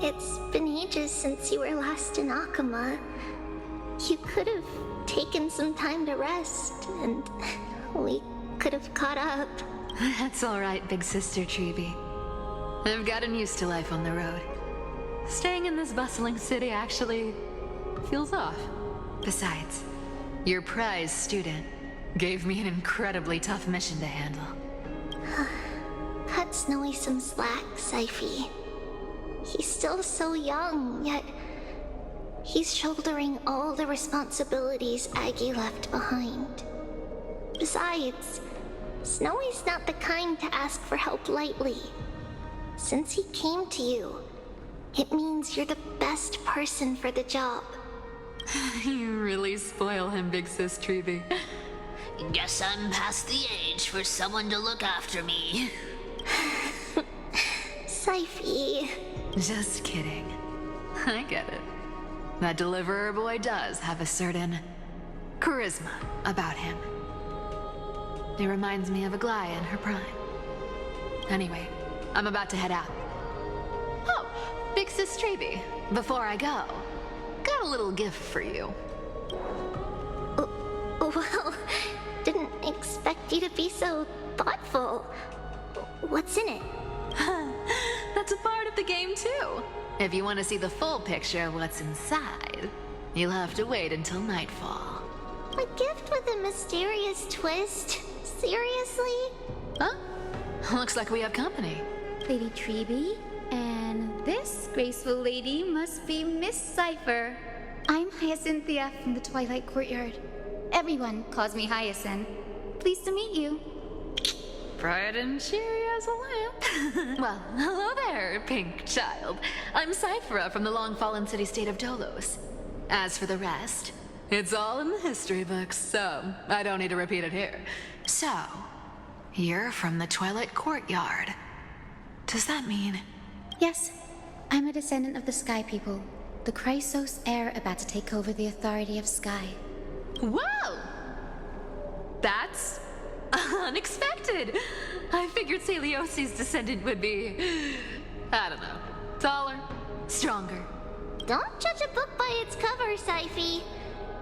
It's been ages since you were last in Akama. You could have taken some time to rest, and we could have caught up. That's all right, big sister Treeby. I've gotten used to life on the road. Staying in this bustling city actually feels off. Besides, your prize student gave me an incredibly tough mission to handle. Cut Snowy some slack, Syphie. He's still so young, yet he's shouldering all the responsibilities Aggie left behind. Besides, Snowy's not the kind to ask for help lightly. Since he came to you, it means you're the best person for the job. You really spoil him, big sis Treeby. Guess I'm past the age for someone to look after me. Syphie. Just kidding. I get it. That deliverer boy does have a certain charisma about him. It reminds me of Aglaia in her prime. Anyway, I'm about to head out. Oh, big sis Treeby, before I go, got a little gift for you. Well, didn't expect you to be so thoughtful. What's in it? That's a part of the game too. If you want to see the full picture of what's inside, you'll have to wait until nightfall. A gift with a mysterious twist? Seriously? Huh? Looks like we have company. Lady Treeby, and this graceful lady must be Miss Cypher. I'm Hyacinthia from the Twilight Courtyard. Everyone calls me Hyacinth. Pleased to meet you. Bright and cheery as a lamp. Well, hello there, pink child. I'm Cyphera from the long-fallen city-state of Dolos. As for the rest, it's all in the history books, so I don't need to repeat it here. So, you're from the Twilight Courtyard. Does that mean... Yes, I'm a descendant of the Sky People, the Chrysos heir about to take over the authority of Sky. Whoa! That's unexpected. I figured Celiosi's descendant would be, I don't know, taller, stronger. Don't judge a book by its cover, Syphie.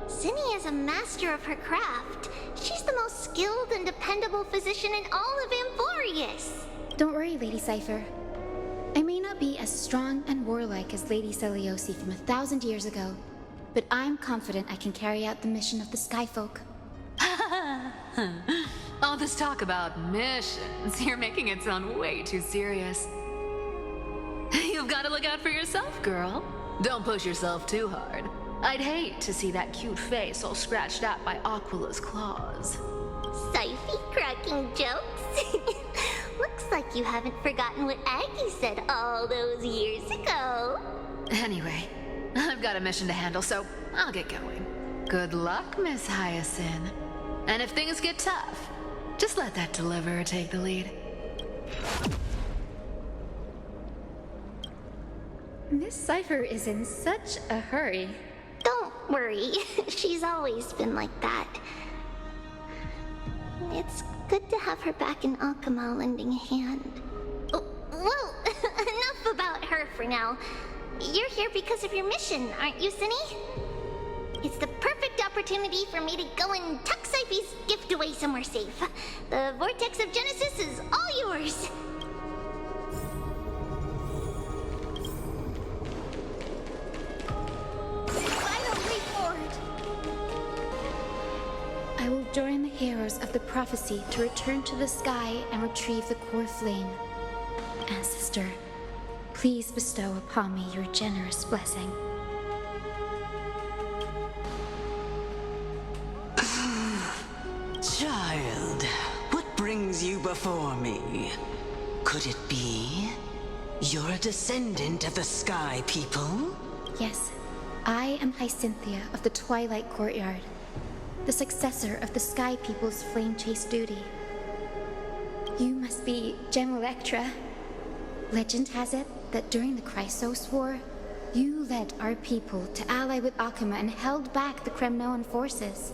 Zinni is a master of her craft. She's the most skilled and dependable physician in all of Amphorius. Don't worry, Lady Cypher. I may not be as strong and warlike as Lady Celiosi from 1,000 years ago, but I'm confident I can carry out the mission of the Skyfolk. All this talk about missions, you're making it sound way too serious. You've got to look out for yourself, girl. Don't push yourself too hard. I'd hate to see that cute face all scratched out by Aquila's claws. Syphie cracking jokes? Looks like you haven't forgotten what Aggie said all those years ago. Anyway, I've got a mission to handle, so I'll get going. Good luck, Miss Hyacinth. And if things get tough, just let that deliverer take the lead. Miss Cypher is in such a hurry. Don't worry, she's always been like that. It's good to have her back in Akama lending a hand. Oh, whoa, enough about her for now. You're here because of your mission, aren't you, Zinni? It's the perfect opportunity for me to go and tuck Syphie's gift away somewhere safe. The Vortex of Genesis is all yours. I will join the heroes of the prophecy to return to the sky and retrieve the core flame. ancestor, please bestow upon me your generous blessing. Child, what brings you before me? Could it be you're a descendant of the Sky People? Yes, I am Hyacinthia of the Twilight Courtyard, the successor of the Sky People's Flame Chase duty. You must be Gem Electra. Legend has it that during the Chrysos War, you led our people to ally with Akuma and held back the Kremnoan forces.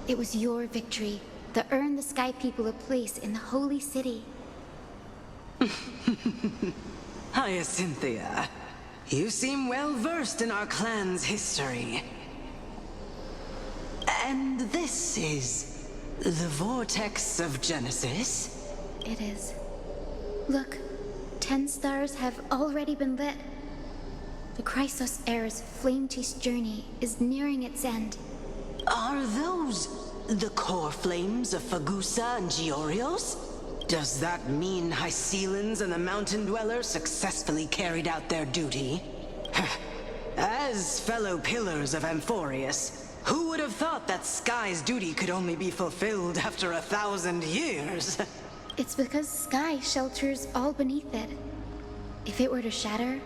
It was your victory that earned the Sky People a place in the Holy City. Hyacinthia, you seem well versed in our clan's history. And this is the Vortex of Genesis? It is. Look, 10 stars have already been lit. The Chrysos Heir's flame chase journey is nearing its end. Are those the core flames of Fagusa and Georios? Does that mean Hycelans and the Mountain Dwellers successfully carried out their duty? As fellow pillars of Amphorius, who would have thought that Sky's duty could only be fulfilled after 1,000 years? It's because Sky shelters all beneath it. If it were to shatter,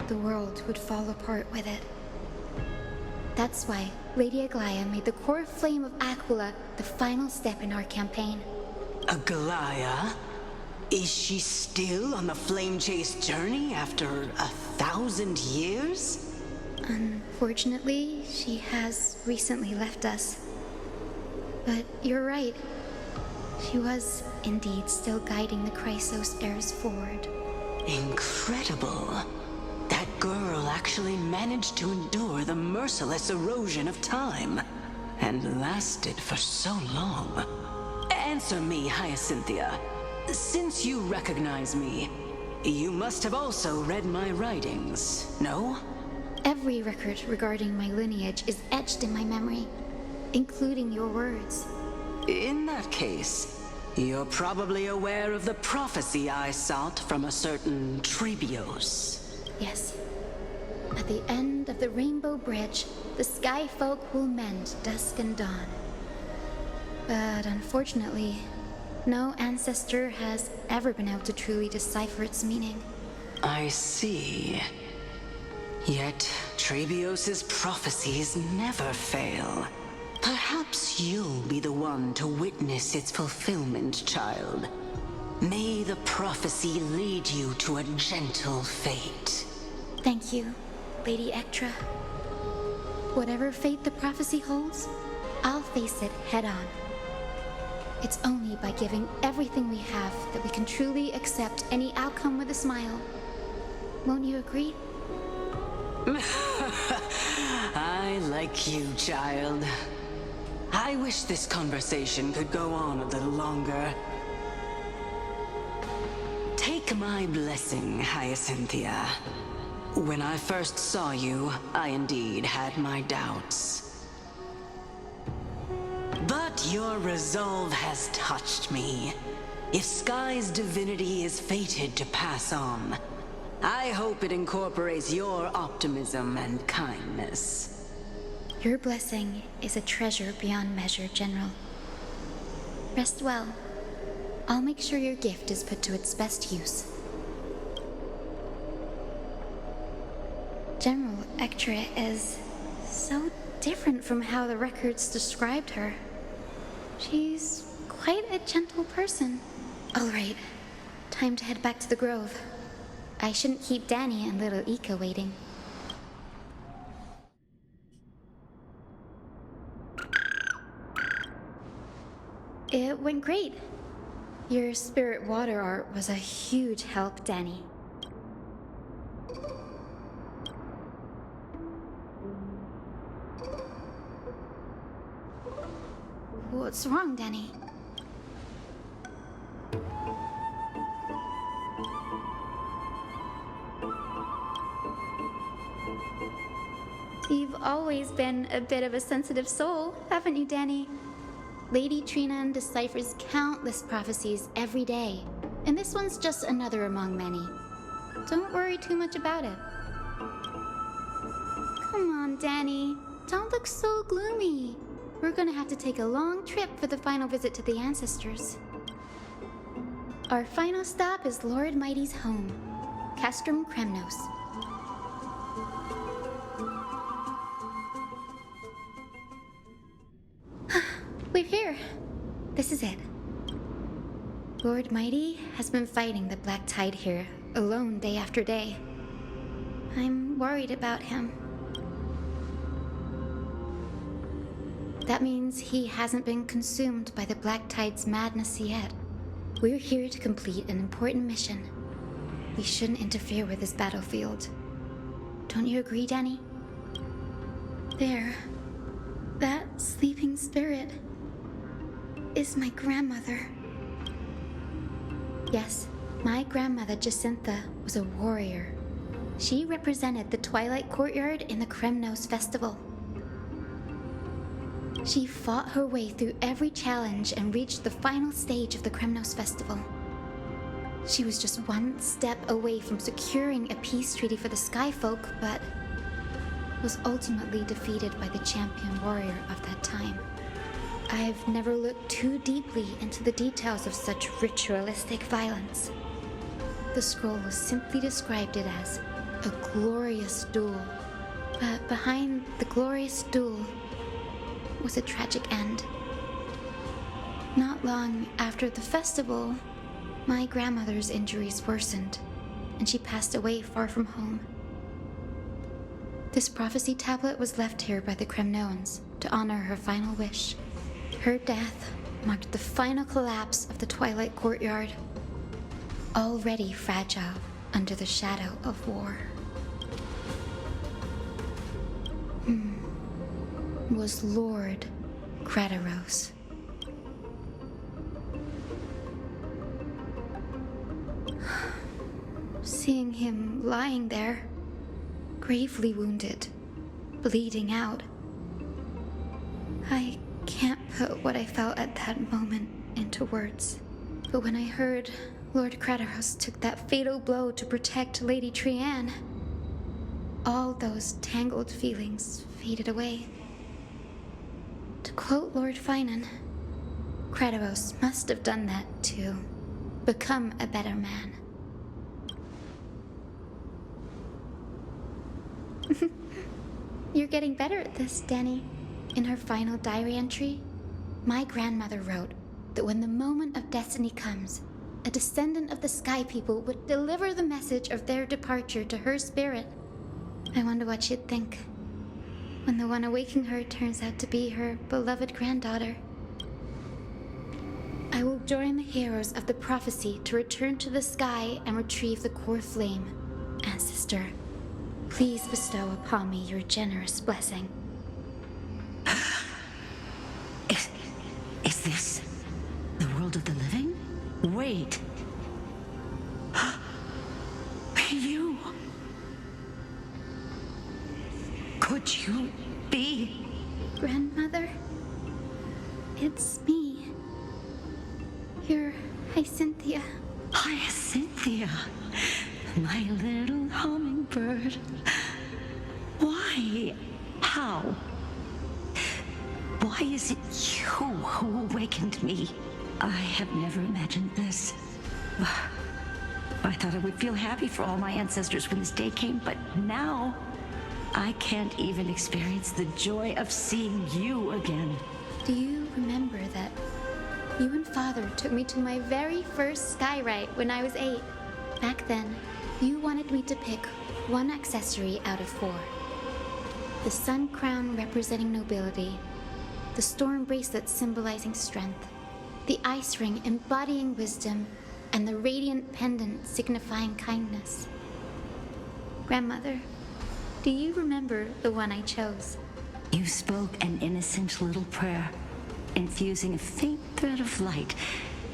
the world would fall apart with it. That's why Lady Aglaya made the core flame of Aquila the final step in our campaign. Aglaya? Is she still on the flame chase journey after 1,000 years? Unfortunately, she has recently left us. But you're right. She was indeed still guiding the Chrysos heirs forward. Incredible. That girl actually managed to endure the merciless erosion of time, and lasted for so long. Answer me, Hyacinthia. Since you recognize me, you must have also read my writings, no? Every record regarding my lineage is etched in my memory, including your words. In that case, you're probably aware of the prophecy I sought from a certain Trebios. Yes. At the end of the Rainbow Bridge, the Sky Folk will mend dusk and dawn. But unfortunately, no ancestor has ever been able to truly decipher its meaning. I see. Yet, Trebios' prophecies never fail. Perhaps you'll be the one to witness its fulfillment, child. May the prophecy lead you to a gentle fate. Thank you, Lady Ectra. Whatever fate the prophecy holds, I'll face it head on. It's only by giving everything we have that we can truly accept any outcome with a smile. Won't you agree? I like you, child. I wish this conversation could go on a little longer. Take my blessing, Hyacinthia. When I first saw you, I indeed had my doubts. But your resolve has touched me. If Sky's divinity is fated to pass on, I hope it incorporates your optimism and kindness. Your blessing is a treasure beyond measure, General. Rest well. I'll make sure your gift is put to its best use. General Ectra is so different from how the records described her. She's quite a gentle person. All right, time to head back to the Grove. I shouldn't keep Danny and little Ika waiting. It went great. Your spirit water art was a huge help, Danny. What's wrong, Danny? You've always been a bit of a sensitive soul, haven't you, Danny? Lady Trina deciphers countless prophecies every day. and this one's just another among many. Don't worry too much about it. Come on, Danny. Don't look so gloomy. We're gonna have to take a long trip for the final visit to the ancestors. Our final stop is Lord Mighty's home, Castrum Kremnos. We're here. This is it. Lord Mighty has been fighting the Black Tide here, alone day after day. I'm worried about him. That means he hasn't been consumed by the Black Tide's madness yet. We're here to complete an important mission. We shouldn't interfere with this battlefield. Don't you agree, Danny? There. That sleeping spirit is my grandmother. Yes, my grandmother Jacintha was a warrior. She represented the Twilight Courtyard in the Kremnos Festival. She fought her way through every challenge and reached the final stage of the Kremnos Festival. She was just one step away from securing a peace treaty for the Skyfolk, but was ultimately defeated by the champion warrior of that time. I've never looked too deeply into the details of such ritualistic violence. The scroll simply described it as a glorious duel, but behind the glorious duel was a tragic end. Not long after the festival, my grandmother's injuries worsened, and she passed away far from home. This prophecy tablet was left here by the Kremnoans to honor her final wish. Her death marked the final collapse of the Twilight Courtyard, already fragile under the shadow of war. Was Lord Gradaros. Seeing him lying there, gravely wounded, bleeding out, I can't put what I felt at that moment into words. But when I heard Lord Gradaros took that fatal blow to protect Lady Trianne, all those tangled feelings faded away. To quote Lord Finan, Gradaros must have done that to become a better man. You're getting better at this, Danny. In her final diary entry, my grandmother wrote that when the moment of destiny comes, a descendant of the Sky People would deliver the message of their departure to her spirit. I wonder what she'd think when the one awaking her turns out to be her beloved granddaughter. I will join the heroes of the prophecy to return to the sky and retrieve the core flame. Ancestor, please bestow upon me your generous blessing. Is this the world of the living? Wait. You. Could you be? Grandmother? It's me. Your Hyacinthia. Hyacinthia, my little hummingbird. Why? How? Why is it you who awakened me? I have never imagined this. I thought I would feel happy for all my ancestors when this day came, but now I can't even experience the joy of seeing you again. Do you remember that you and Father took me to my very first skyride when I was 8? Back then, you wanted me to pick one accessory out of 4. The sun crown representing nobility, the storm bracelet symbolizing strength, the ice ring embodying wisdom, and the radiant pendant signifying kindness. Grandmother, do you remember the one I chose? You spoke an innocent little prayer, infusing a faint thread of light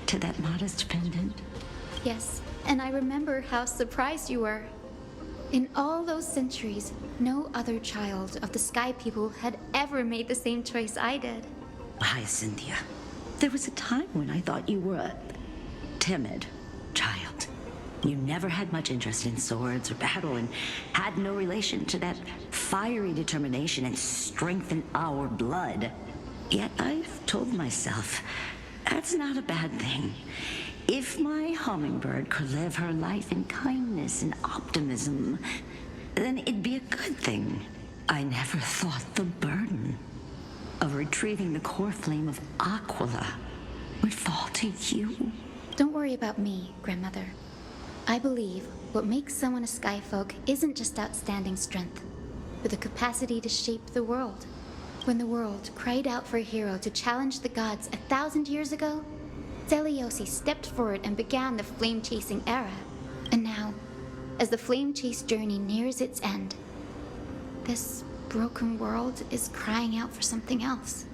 to that modest pendant. Yes, and I remember how surprised you were. In all those centuries, no other child of the Sky People had ever made the same choice I did. Hyacinthia, there was a time when I thought you were a timid child. You never had much interest in swords or battle and had no relation to that fiery determination and strength in our blood. Yet I've told myself, that's not a bad thing. If my hummingbird could live her life in kindness and optimism, then it'd be a good thing. I never thought the burden of retrieving the core flame of Aquila would fall to you. Don't worry about me, Grandmother. I believe what makes someone a Skyfolk isn't just outstanding strength, but the capacity to shape the world. When the world cried out for a hero to challenge the gods 1,000 years ago, Zeliosi stepped forward and began the flame-chasing era. And now, as the flame-chase journey nears its end, this broken world is crying out for something else.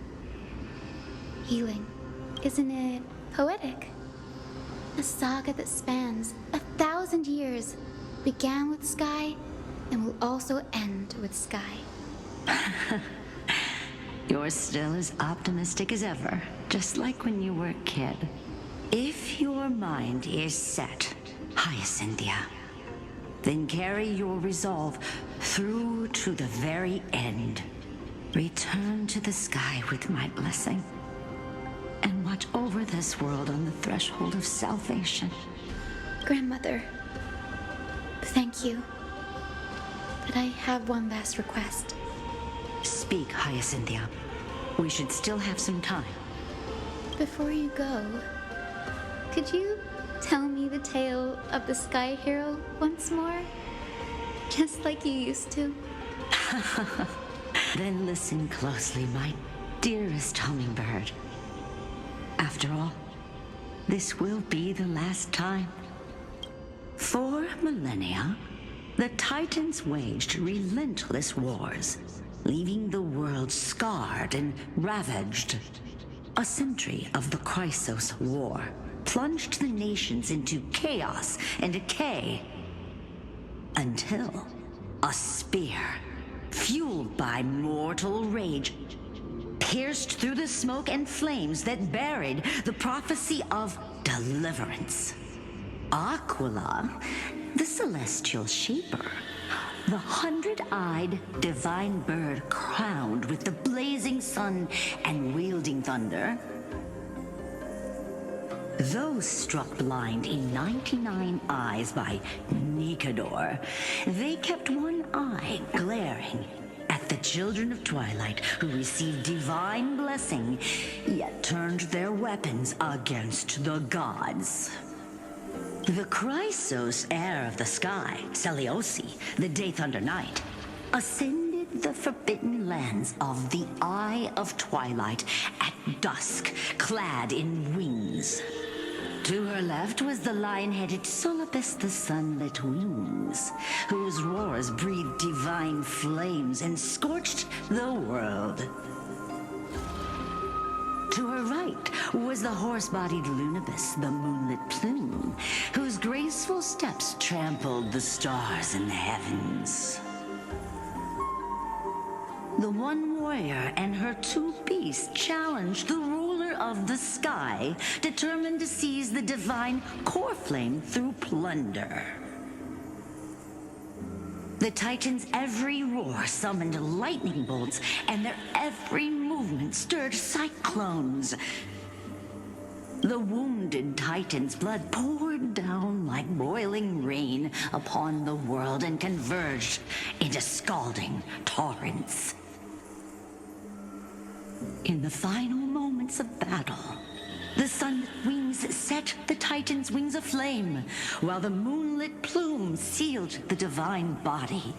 Healing. Isn't it poetic? A saga that spans 1,000 years began with Sky and will also end with Sky. You're still as optimistic as ever, just like when you were a kid. If your mind is set, Hyacinthia, then carry your resolve through to the very end. Return to the sky with my blessing, and watch over this world on the threshold of salvation. Grandmother, thank you. But I have one last request. Speak, Hyacinthia. We should still have some time. Before you go, could you tell me the tale of the Sky Hero once more? Just like you used to. Then listen closely, my dearest hummingbird. After all, this will be the last time. For millennia, the Titans waged relentless wars, leaving the world scarred and ravaged. A century of the Chrysos War plunged the nations into chaos and decay, until a spear, fueled by mortal rage, pierced through the smoke and flames that buried the prophecy of deliverance. Aquila, the celestial shaper, the 100-eyed divine bird crowned with the blazing sun and wielding thunder. Though struck blind in 99 eyes by Nikador, they kept one eye glaring at the children of Twilight who received divine blessing, yet turned their weapons against the gods. The Chrysos heir of the sky, Seliosi, the Day Thunder Knight, ascended the forbidden lands of the Eye of Twilight at dusk, clad in wings. To her left was the lion-headed Solibus the Sunlit Wings, whose roars breathed divine flames and scorched the world. To her right was the horse-bodied Lunibus, the Moonlit Plume, whose graceful steps trampled the stars in the heavens. The one warrior and her two beasts challenged the ruler of the sky, determined to seize the divine core flame through plunder. The Titans' every roar summoned lightning bolts, and their every movement stirred cyclones. The wounded Titan's blood poured down like boiling rain upon the world and converged into scalding torrents. In the final moments of battle, the sunlit wings set the Titan's wings aflame, while the moonlit plume sealed the divine body.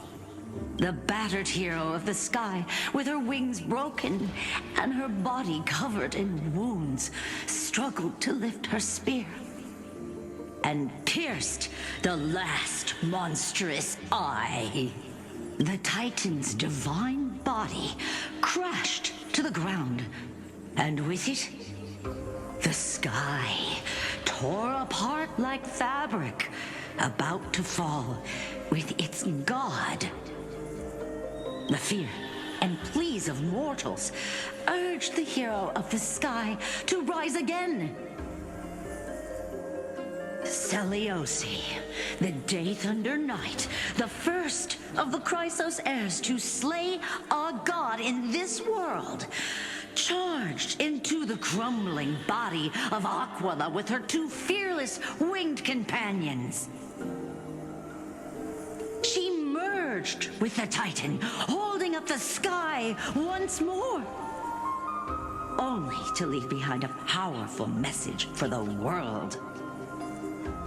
The battered hero of the sky, with her wings broken and her body covered in wounds, struggled to lift her spear and pierced the last monstrous eye. The Titan's divine body crashed to the ground, and with it, the sky tore apart like fabric, about to fall with its god. The fear and pleas of mortals urged the hero of the sky to rise again. Seliosi, the Day Thunder Knight, the first of the Chrysos heirs to slay a god in this world, charged into the crumbling body of Aquila with her two fearless winged companions. She merged with the Titan, holding up the sky once more, only to leave behind a powerful message for the world.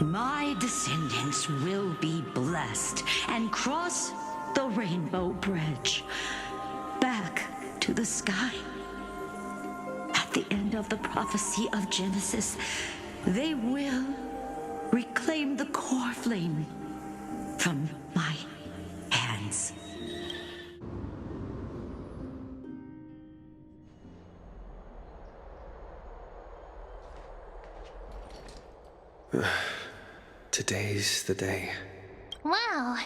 My descendants will be blessed and cross the Rainbow Bridge back to the sky. At the end of the prophecy of Genesis, they will reclaim the core flame from my hands. Today's the day. Wow,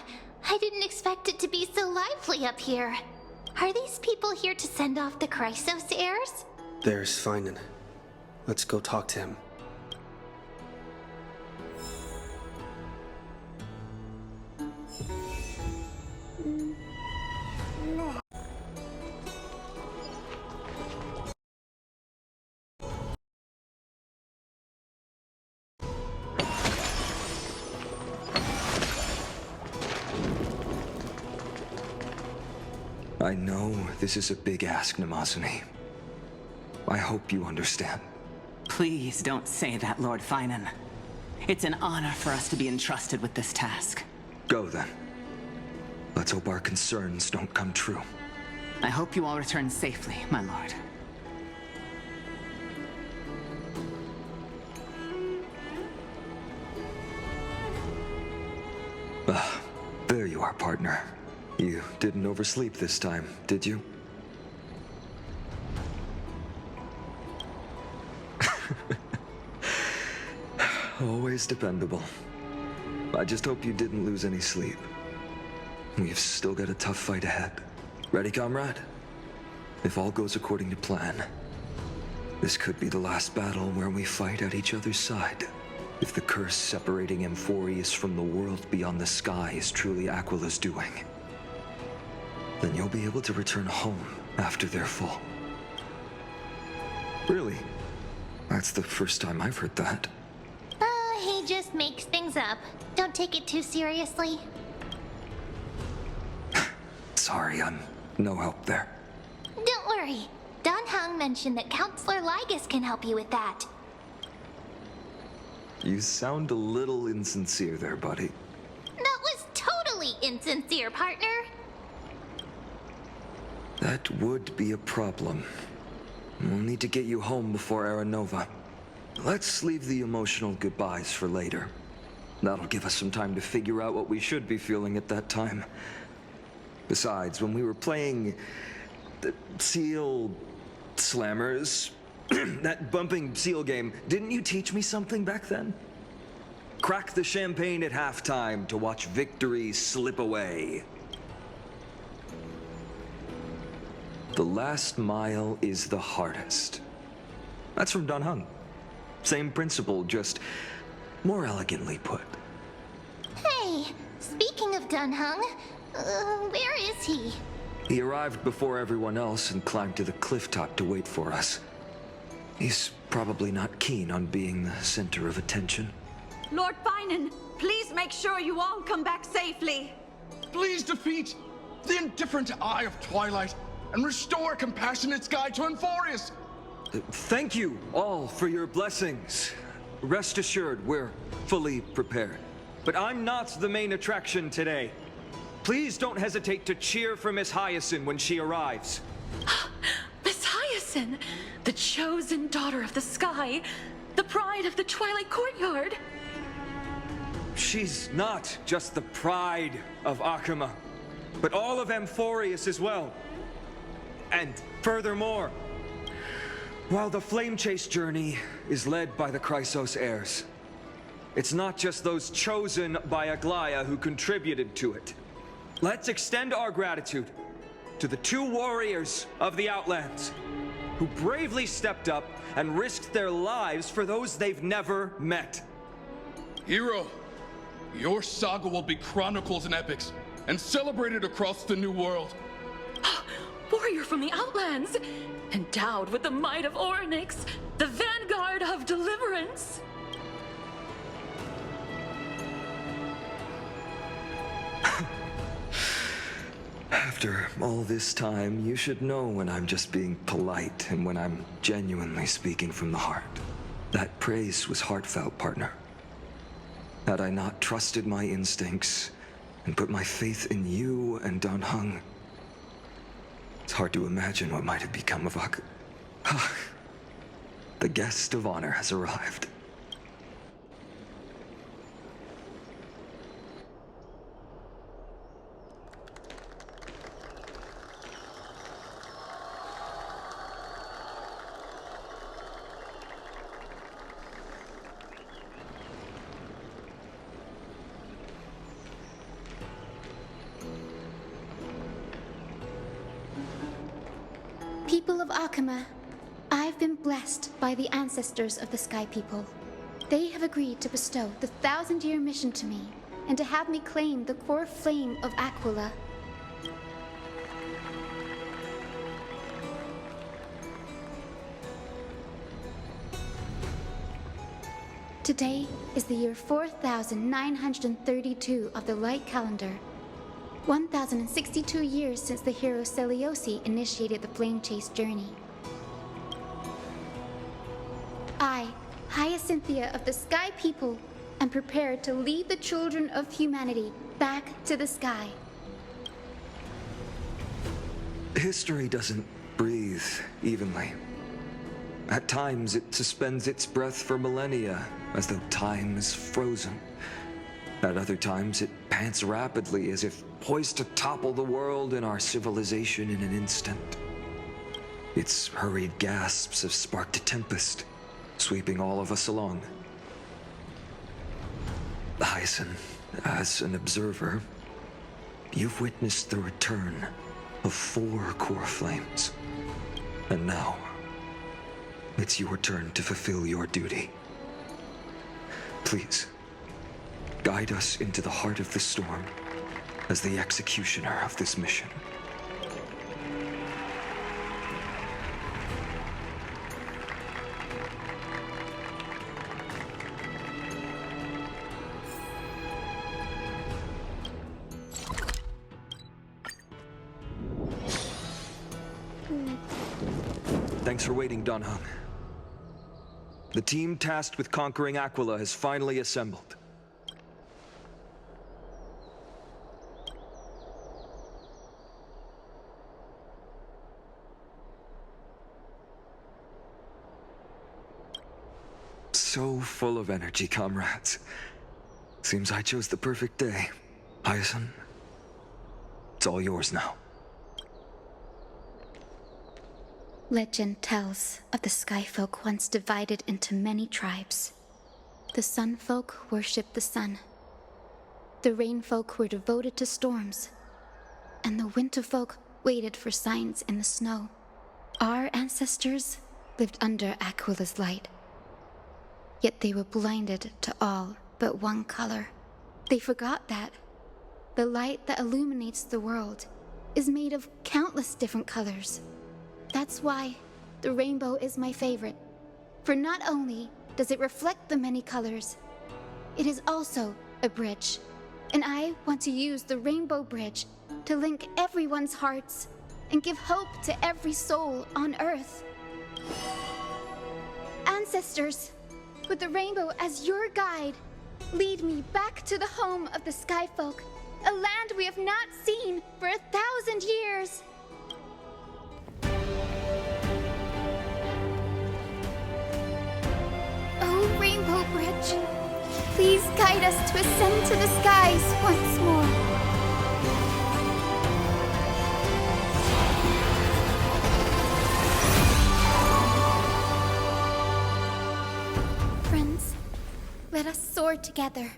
I didn't expect it to be so lively up here. Are these people here to send off the Chrysos heirs? There's Finan. Let's go talk to him. I know this is a big ask, Namazuni. I hope you understand. Please don't say that, Lord Finan. It's an honor for us to be entrusted with this task. Go then. Let's hope our concerns don't come true. I hope you all return safely, my lord. There you are, partner. You didn't oversleep this time, did you? Always dependable. I just hope you didn't lose any sleep. We've still got a tough fight ahead. Ready, comrade? If all goes according to plan, this could be the last battle where we fight at each other's side. If the curse separating Amphorius from the world beyond the sky is truly Aquila's doing, then you'll be able to return home after their fall. Really? That's the first time I've heard that. He just makes things up. Don't take it too seriously. Sorry, I'm no help there. Don't worry. Don Hung mentioned that Counselor Lygus can help you with that. You sound a little insincere there, buddy. That was totally insincere, partner. That would be a problem. We'll need to get you home before Aranova. Let's leave the emotional goodbyes for later. That'll give us some time to figure out what we should be feeling at that time. Besides, when we were playing the Seal Slammers, that bumping seal game, didn't you teach me something back then? Crack the champagne at halftime to watch victory slip away. The last mile is the hardest. That's from Don Hung. Same principle, just more elegantly put. Hey, speaking of Don Hung, where is he? He arrived before everyone else and climbed to the cliff top to wait for us. He's probably not keen on being the center of attention. Lord Finan, please make sure you all come back safely. Please defeat the indifferent Eye of Twilight and restore a compassionate sky to Amphorius. Thank you all for your blessings. Rest assured, we're fully prepared. But I'm not the main attraction today. Please don't hesitate to cheer for Miss Hyacinth when she arrives. Miss Hyacinth, the chosen daughter of the sky, the pride of the Twilight Courtyard. She's not just the pride of Akama, but all of Amphorius as well. And furthermore, while the Flame Chase journey is led by the Chrysos heirs, it's not just those chosen by Aglaia who contributed to it. Let's extend our gratitude to the 2 warriors of the Outlands who bravely stepped up and risked their lives for those they've never met. Hero, your saga will be chronicled in epics and celebrated across the New World. Warrior from the Outlands, endowed with the might of Orynyx, the vanguard of deliverance. After all this time, you should know when I'm just being polite and when I'm genuinely speaking from the heart. That praise was heartfelt, partner. Had I not trusted my instincts and put my faith in you and Dan Heng, it's hard to imagine what might have become of Ak. The guest of honor has arrived. People of Akama, I've been blessed by the ancestors of the Sky People. They have agreed to bestow the 1,000-year mission to me, and to have me claim the core flame of Aquila. Today is the year 4932 of the Light Calendar. 1,062 years since the hero Seliosi initiated the Flame Chase journey. I, Hyacinthia of the Sky People, am prepared to lead the children of humanity back to the sky. History doesn't breathe evenly. At times, it suspends its breath for millennia, as though time is frozen. At other times, it pants rapidly, as if poised to topple the world and our civilization in an instant. Its hurried gasps have sparked a tempest, sweeping all of us along. Hyacinth, as an observer, you've witnessed the return of 4 core flames. And now, it's your turn to fulfill your duty. Please, guide us into the heart of the storm as the executioner of this mission. Thanks for waiting, Dan Heng. The team tasked with conquering Aquila has finally assembled. So full of energy, comrades. Seems I chose the perfect day. Hyacinth, it's all yours now. Legend tells of the Sky Folk once divided into many tribes. The Sun Folk worshipped the sun. The Rain Folk were devoted to storms. And the Winter Folk waited for signs in the snow. Our ancestors lived under Aquila's light. Yet they were blinded to all but one color. They forgot that the light that illuminates the world is made of countless different colors. That's why the rainbow is my favorite. For not only does it reflect the many colors, it is also a bridge. And I want to use the Rainbow Bridge to link everyone's hearts and give hope to every soul on Earth. Ancestors, with the rainbow as your guide, lead me back to the home of the Sky Folk, a land we have not seen for 1,000 years. Oh, Rainbow Bridge, please guide us to ascend to the skies once more. Friends, let us soar together.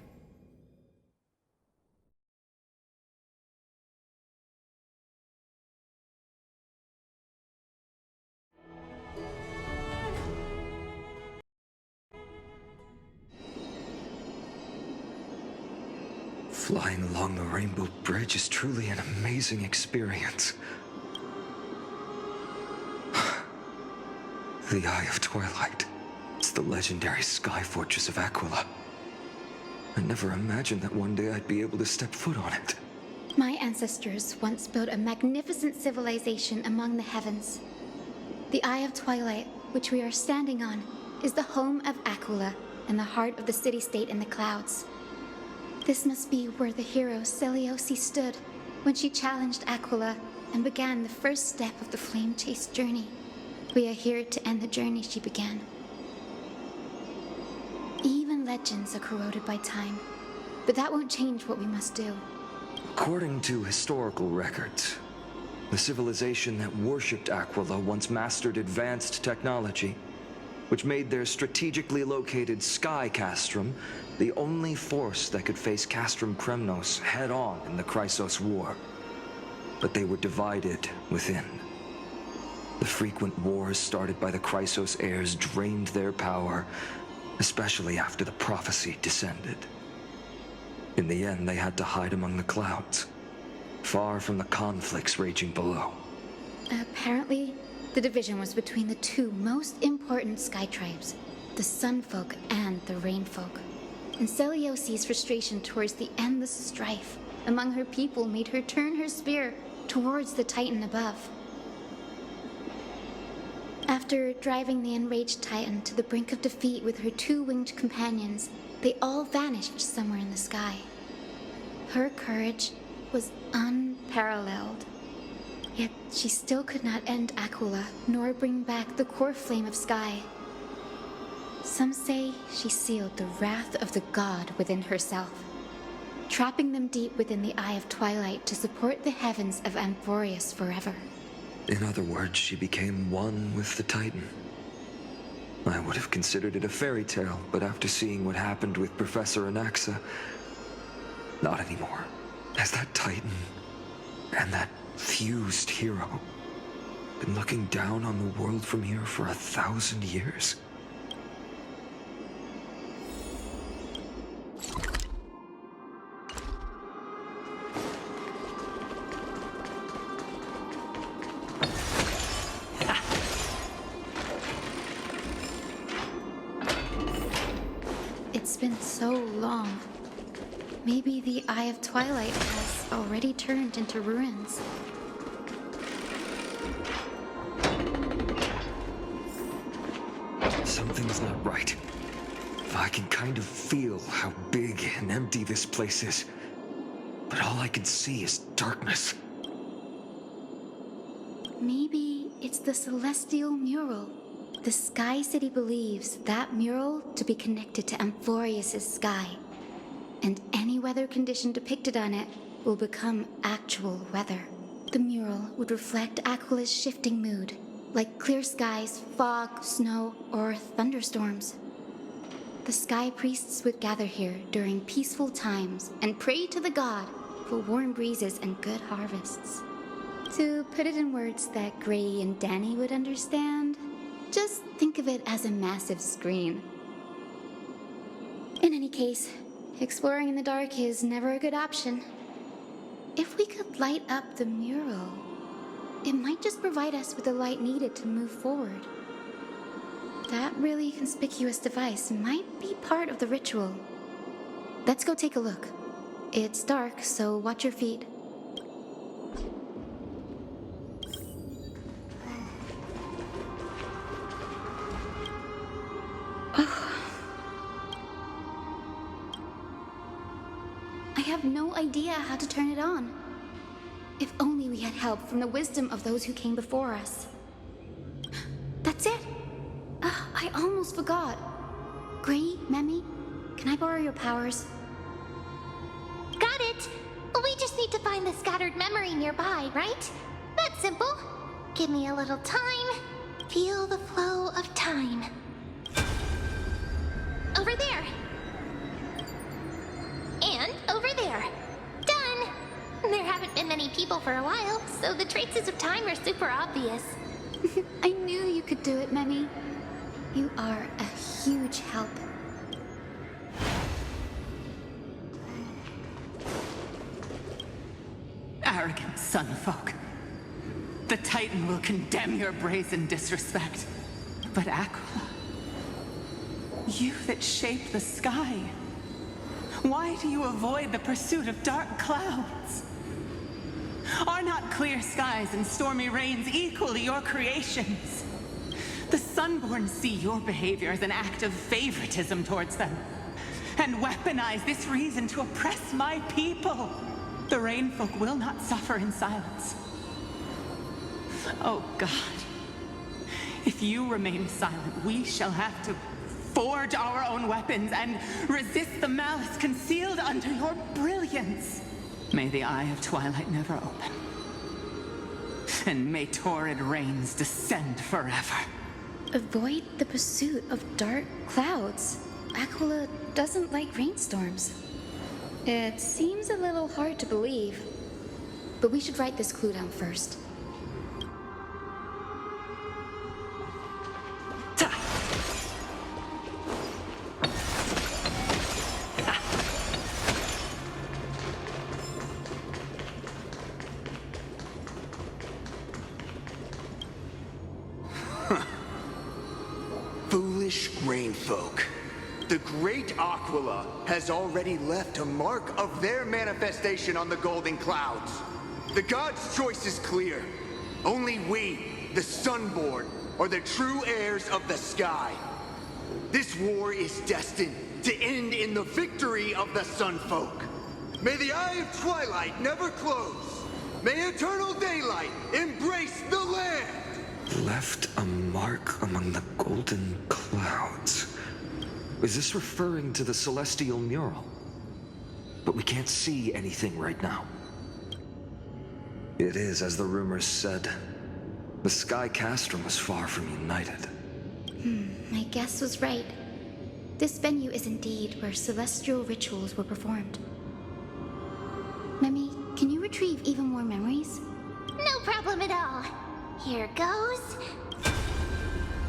Flying along the Rainbow Bridge is truly an amazing experience. The Eye of Twilight. It's the legendary sky fortress of Aquila. I never imagined that one day I'd be able to step foot on it. My ancestors once built a magnificent civilization among the heavens. The Eye of Twilight, which we are standing on, is the home of Aquila and the heart of the city-state in the clouds. This must be where the hero Seleucus stood when she challenged Aquila and began the first step of the flame chase journey. We are here to end the journey she began. Even legends are corroded by time, but that won't change what we must do. According to historical records, the civilization that worshipped Aquila once mastered advanced technology, which made their strategically located sky castrum the only force that could face Castrum Kremnos head-on in the Chrysos War. But they were divided within. The frequent wars started by the Chrysos heirs drained their power, especially after the prophecy descended. In the end, they had to hide among the clouds, far from the conflicts raging below. Apparently, the division was between the two most important sky tribes, the Sunfolk and the Rainfolk. And Seleucus' frustration towards the endless strife among her people made her turn her spear towards the Titan above. After driving the enraged Titan to the brink of defeat with her two-winged companions, they all vanished somewhere in the sky. Her courage was unparalleled. Yet she still could not end Aquila, nor bring back the core flame of sky. Some say she sealed the wrath of the god within herself, trapping them deep within the Eye of Twilight to support the heavens of Amphorius forever. In other words, she became one with the Titan. I would have considered it a fairy tale, but after seeing what happened with Professor Anaxa, not anymore. As that Titan and that fused hero been looking down on the world from here for 1,000 years? It's been so long. Maybe the Eye of Twilight has already turned into ruins. Something's not right. I can kind of feel how big and empty this place is. But all I can see is darkness. Maybe it's the celestial mural. The Sky City believes that mural to be connected to Amphorius' sky. And any weather condition depicted on it will become actual weather. The mural would reflect Aquila's shifting mood, like clear skies, fog, snow, or thunderstorms. The sky priests would gather here during peaceful times and pray to the god for warm breezes and good harvests. To put it in words that Gray and Danny would understand, just think of it as a massive screen. In any case, exploring in the dark is never a good option. If we could light up the mural, it might just provide us with the light needed to move forward. That really conspicuous device might be part of the ritual. Let's go take a look. It's dark, so watch your feet. I have no idea how to turn it on. If only we had help from the wisdom of those who came before us. That's it! I almost forgot. Gray, Memi, can I borrow your powers? Got it! We just need to find the scattered memory nearby, right? That's simple. Give me a little time. Feel the flow of time. Over there. And over there. Done! There haven't been many people for a while, so the traces of time are super obvious. I knew you could do it, Memi. You are a huge help. Arrogant sunfolk. The Titan will condemn your brazen disrespect. But Aquila, you that shaped the sky, why do you avoid the pursuit of dark clouds? Are not clear skies and stormy rains equally your creations? The Sunborn see your behavior as an act of favoritism towards them, and weaponize this reason to oppress my people. The Rainfolk will not suffer in silence. Oh God, if you remain silent, we shall have to forge our own weapons and resist the malice concealed under your brilliance. May the Eye of Twilight never open, and may torrid rains descend forever. Avoid the pursuit of dark clouds. Aquila doesn't like rainstorms. It seems a little hard to believe, but we should write this clue down first. Foolish Rainfolk. The great Aquila has already left a mark of their manifestation on the golden clouds. The gods' choice is clear. Only we, the Sunborn, are the true heirs of the sky. This war is destined to end in the victory of the Sunfolk. May the Eye of Twilight never close. May eternal daylight embrace the land. Left a mark among the golden clouds. Is this referring to the celestial mural? But we can't see anything right now. It is, as the rumors said. The Sky Castrum was far from united. My guess was right. This venue is indeed where celestial rituals were performed. Memi, can you retrieve even more memories? No problem at all. Here goes.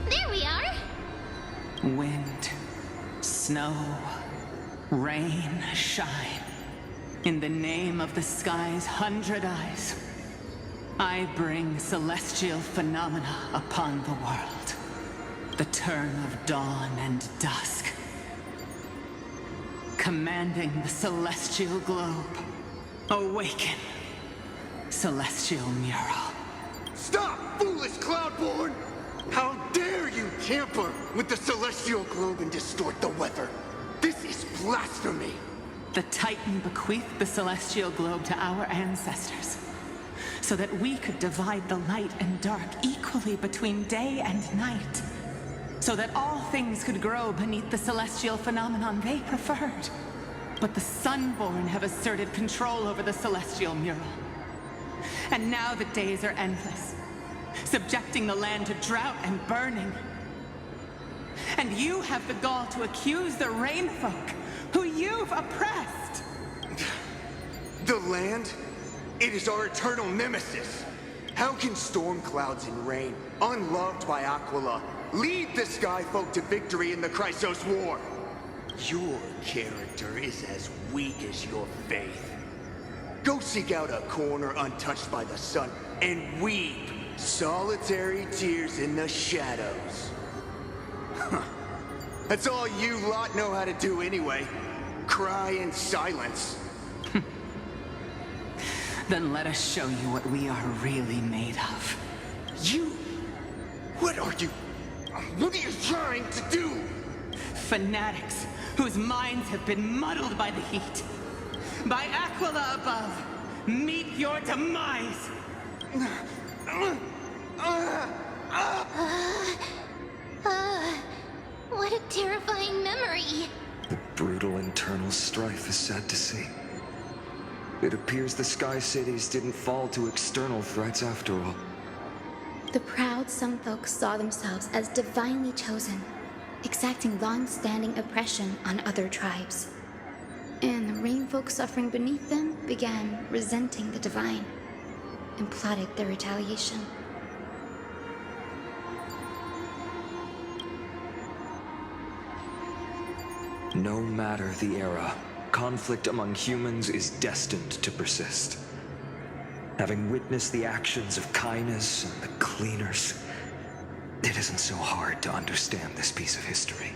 There we are. Wind, snow, rain, shine. In the name of the sky's 100 eyes, I bring celestial phenomena upon the world. The turn of dawn and dusk. Commanding the celestial globe. Awaken, celestial mural. Stop, foolish Cloudborn! How dare you tamper with the celestial globe and distort the weather? This is blasphemy! The Titan bequeathed the celestial globe to our ancestors, so that we could divide the light and dark equally between day and night, so that all things could grow beneath the celestial phenomenon they preferred. But the Sunborn have asserted control over the celestial mural. And now the days are endless, subjecting the land to drought and burning. And you have the gall to accuse the Rainfolk, who you've oppressed. The land? It is our eternal nemesis. How can storm clouds and rain, unloved by Aquila, lead the Skyfolk to victory in the Chrysos War? Your character is as weak as your faith. Go seek out a corner untouched by the sun and weep solitary tears in the shadows. That's all you lot know how to do anyway. Cry in silence. Then let us show you what we are really made of. You? What are you? What are you trying to do? Fanatics whose minds have been muddled by the heat. By Aquila above, meet your demise! What a terrifying memory. The brutal internal strife is sad to see. It appears the Sky Cities didn't fall to external threats after all. The proud Sunfolk saw themselves as divinely chosen, exacting long-standing oppression on other tribes. And the Rainfolk suffering beneath them began resenting the divine and plotted their retaliation. No matter the era, conflict among humans is destined to persist. Having witnessed the actions of Kindness and the Cleaners, it isn't so hard to understand this piece of history.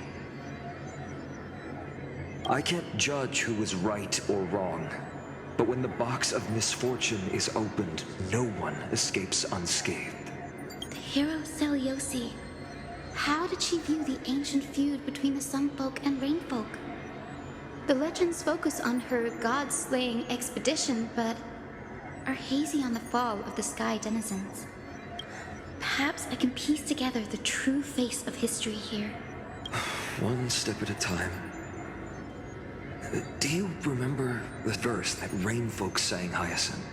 I can't judge who was right or wrong, but when the box of misfortune is opened, no one escapes unscathed. The hero Celiosi. How did she view the ancient feud between the Sunfolk and Rainfolk? The legends focus on her god-slaying expedition, but are hazy on the fall of the sky denizens. Perhaps I can piece together the true face of history here. One step at a time. Do you remember the verse that Rainfolk sang, Hyacinth?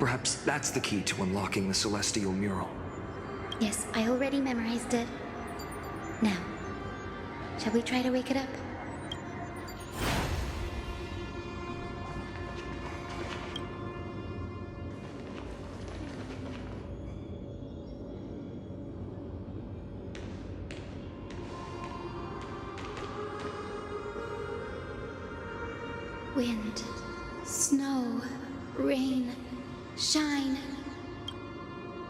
Perhaps that's the key to unlocking the celestial mural. Yes, I already memorized it. Now, shall we try to wake it up? Wind, snow, rain, shine.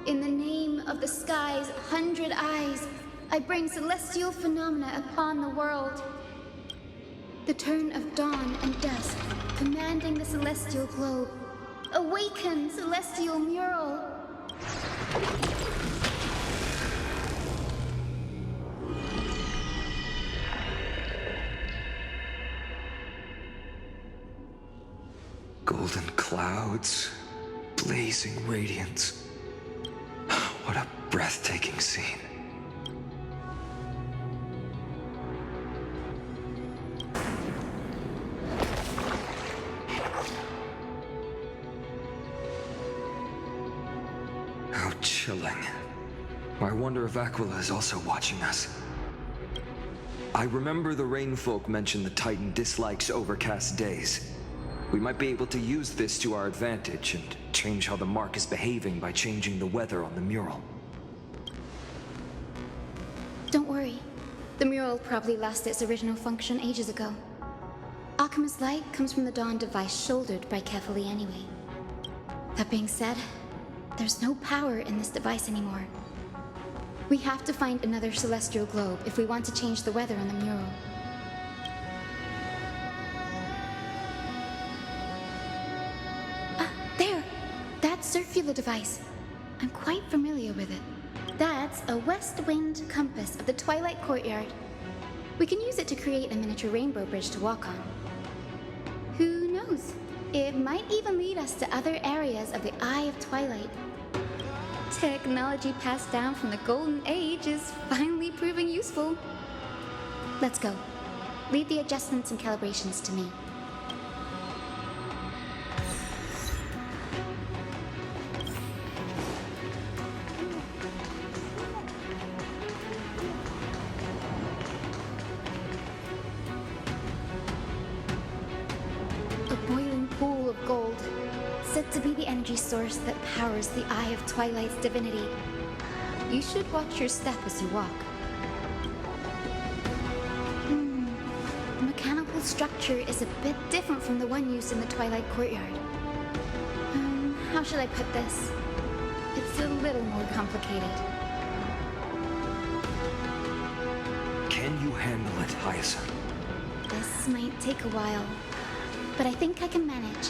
In the name of the sky's 100 eyes, I bring celestial phenomena upon the world. The turn of dawn and dusk, commanding the celestial globe. Awaken, celestial mural! Golden clouds, blazing radiance. What a breathtaking scene. How chilling. I wonder if Aquila is also watching us. I remember the Rainfolk mentioned the Titan dislikes overcast days. We might be able to use this to our advantage and change how the mark is behaving by changing the weather on the mural. Don't worry. The mural probably lost its original function ages ago. Alchemist's light comes from the dawn device shouldered by Kefali anyway. That being said, there's no power in this device anymore. We have to find another celestial globe if we want to change the weather on the mural. Circular device. I'm quite familiar with it. That's a west wind compass of the Twilight Courtyard. We can use it to create a miniature rainbow bridge to walk on. Who knows? It might even lead us to other areas of the Eye of Twilight. Technology passed down from the Golden Age is finally proving useful. Let's go. Leave the adjustments and calibrations to me. To be the energy source that powers the Eye of Twilight's divinity. You should watch your step as you walk. The mechanical structure is a bit different from the one used in the Twilight Courtyard. How should I put this? It's a little more complicated. Can you handle it, Hyacinth? This might take a while, but I think I can manage.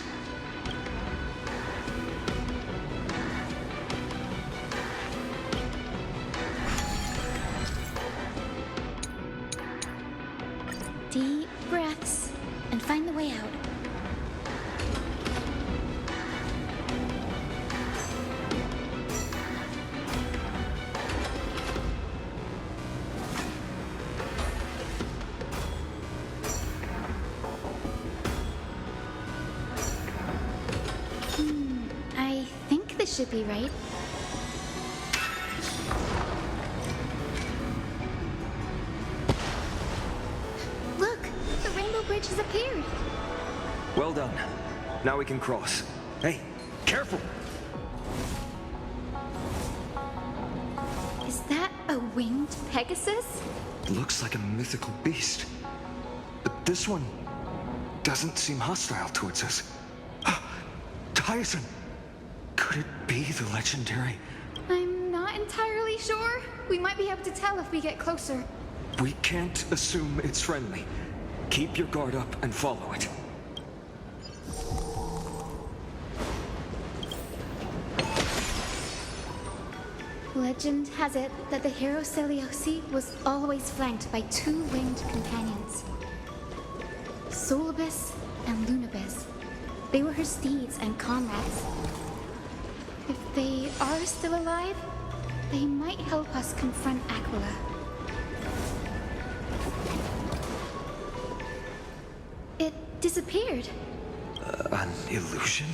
Deep breaths and find the way out. I think this should be right. Has appeared. Well done. Now we can cross. Hey, careful! Is that a winged Pegasus? Looks like a mythical beast. But this one doesn't seem hostile towards us. Hyacinth! Could it be the legendary? I'm not entirely sure. We might be able to tell if we get closer. We can't assume it's friendly. Keep your guard up and follow it. Legend has it that the hero Seliosi was always flanked by two winged companions, Solibus and Lunibus. They were her steeds and comrades. If they are still alive, they might help us confront Aquila. It disappeared. An illusion?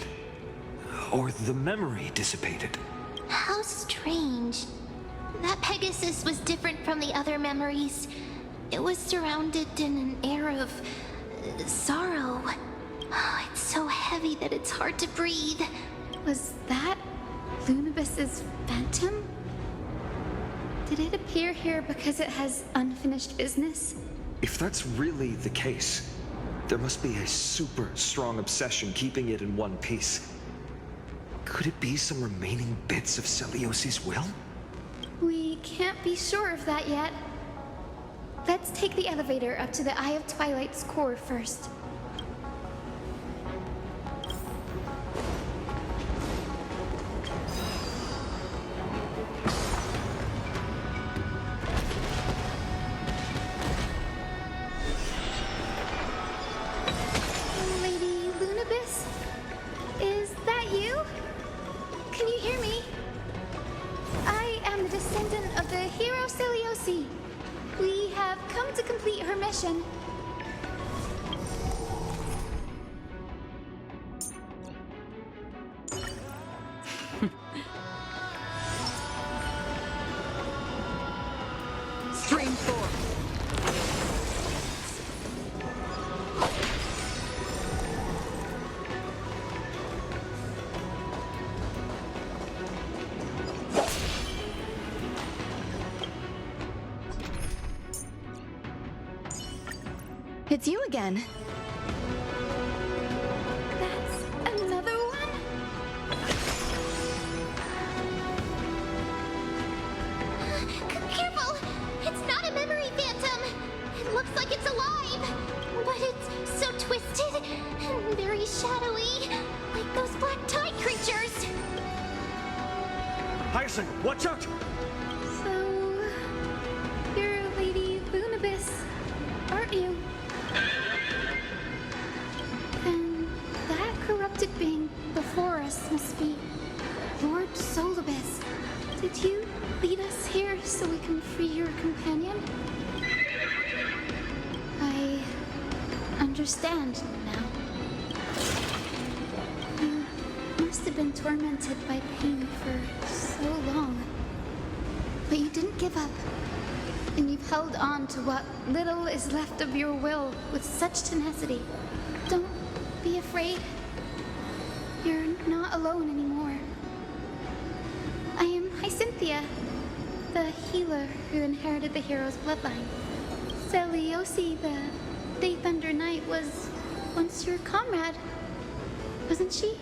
Or the memory dissipated? How strange. That Pegasus was different from the other memories. It was surrounded in an air of sorrow. Oh, it's so heavy that it's hard to breathe. Was that Lunibus's phantom? Did it appear here because it has unfinished business? If that's really the case, there must be a super strong obsession keeping it in one piece. Could it be some remaining bits of Celiosi's will? We can't be sure of that yet. Let's take the elevator up to the Eye of Twilight's core first. Lady Lunibus? Is that you? Can you hear me? I am the descendant of the hero Celiosi. We have come to complete her mission. Stream 4. It's you again. That's another one? Careful! It's not a memory phantom! It looks like it's alive! But it's so twisted and very shadowy, like those black tide creatures! Hyacinth, watch out! So, you're Lady Lunibus, aren't you? And that corrupted being before us must be Lord Solibus. Did you lead us here so we can free your companion? I understand now. You must have been tormented by pain for so long. But you didn't give up. And you've held on to what little is left of your will with such tenacity. Don't be afraid. You're not alone anymore. I am Hyacinthia, the healer who inherited the hero's bloodline. Celiosi, the Day Thunder Knight, was once your comrade, wasn't she?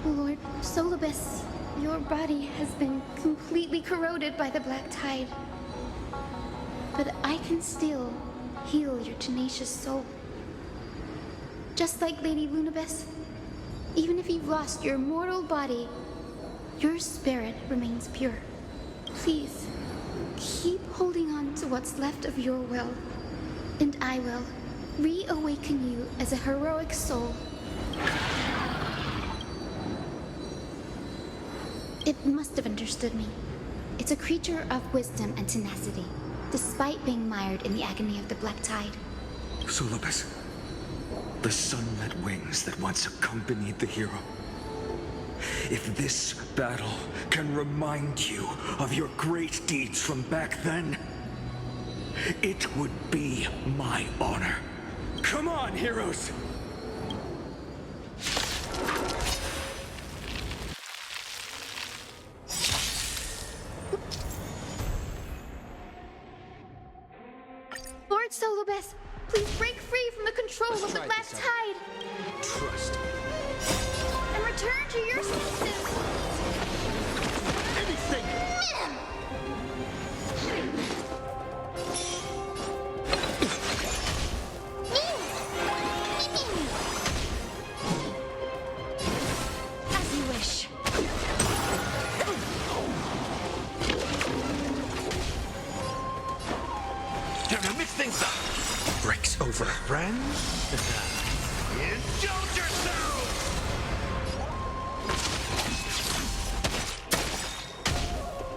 Lord Solibus, your body has been completely corroded by the black tide. But I can still heal your tenacious soul. Just like Lady Lunibus, even if you've lost your mortal body, your spirit remains pure. Please, keep holding on to what's left of your will, and I will reawaken you as a heroic soul. It must have understood me. It's a creature of wisdom and tenacity, despite being mired in the agony of the black tide. Solibus, the sunlit wings that once accompanied the hero. If this battle can remind you of your great deeds from back then, it would be my honor. Come on, heroes! Lord Solibus, please break free from the control of the black tide. Trust me. And friends? Indulge yourself!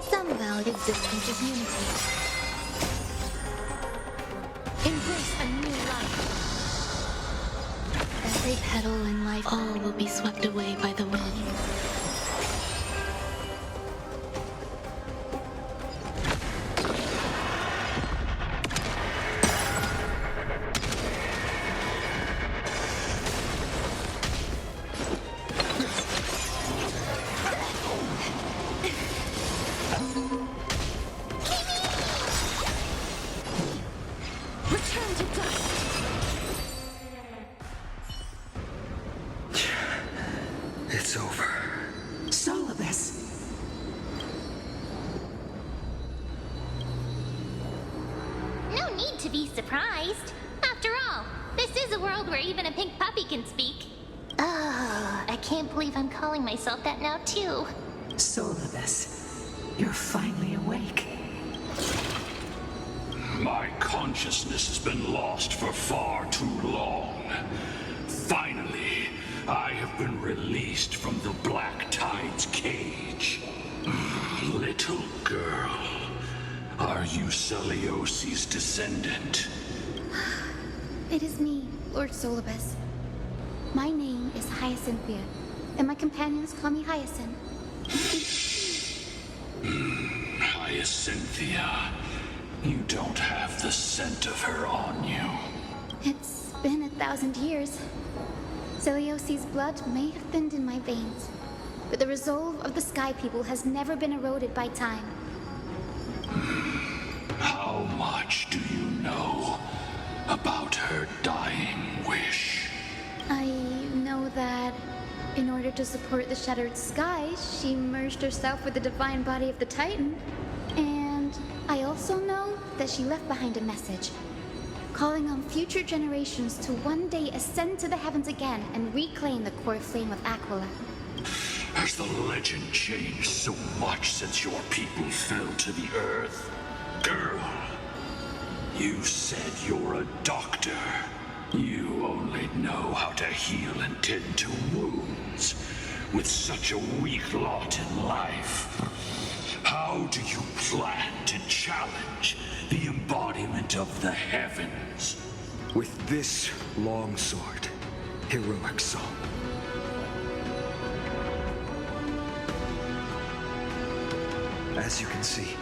Some value existence as unity. Embrace a new life. Every petal in life, all will be swept away by the wind. Return to dust. It's over. Solibus. No need to be surprised. After all, this is a world where even a pink puppy can speak. Oh, I can't believe I'm calling myself that now, too. Solibus, you're finally awake. My consciousness has been lost for far too long. Finally, I have been released from the Black Tide's cage. Little girl, are you Celiosi's descendant? It is me, Lord Solibus. My name is Hyacinthia, and my companions call me Hyacinth. Hyacinthia, you don't have the scent of her on you. It's been 1,000 years. Celiosi's blood may have thinned in my veins, but the resolve of the Sky People has never been eroded by time. How much do you know about her dying wish? I know that in order to support the shattered sky, she merged herself with the divine body of the Titan. And I also know that she left behind a message, calling on future generations to one day ascend to the heavens again and reclaim the core flame of Aquila. Has the legend changed so much since your people fell to the earth? Girl, you said you're a doctor. You only know how to heal and tend to wounds. With such a weak lot in life, how do you plan to challenge the embodiment of the heavens? With this longsword, heroic soul. As you can see,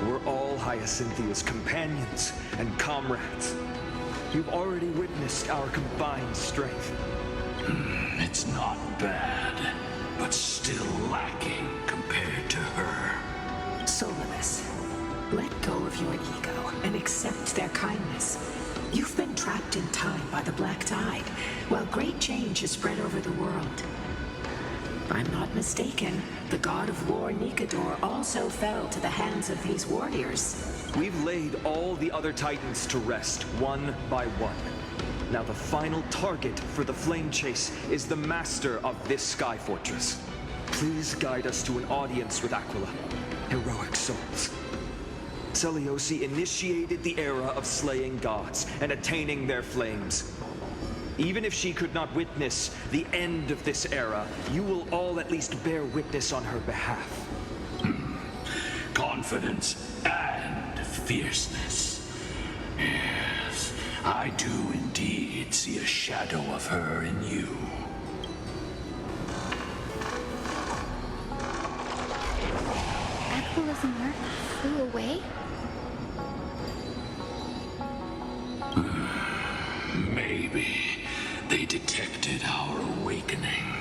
we're all Hyacinthia's companions and comrades. You've already witnessed our combined strength. It's not bad, but still lacking compared to her. Solibus, let go of your ego and accept their kindness. You've been trapped in time by the Black Tide, while great change has spread over the world. If I'm not mistaken, the god of war Nikador also fell to the hands of these warriors. We've laid all the other Titans to rest, one by one. Now the final target for the flame chase is the master of this sky fortress. Please guide us to an audience with Aquila. Heroic souls. Celiosi initiated the era of slaying gods and attaining their flames. Even if she could not witness the end of this era, you will all at least bear witness on her behalf. Confidence and fierceness. Yes, I do indeed see a shadow of her in you. Aquila's mark flew away? Maybe they detected our awakening.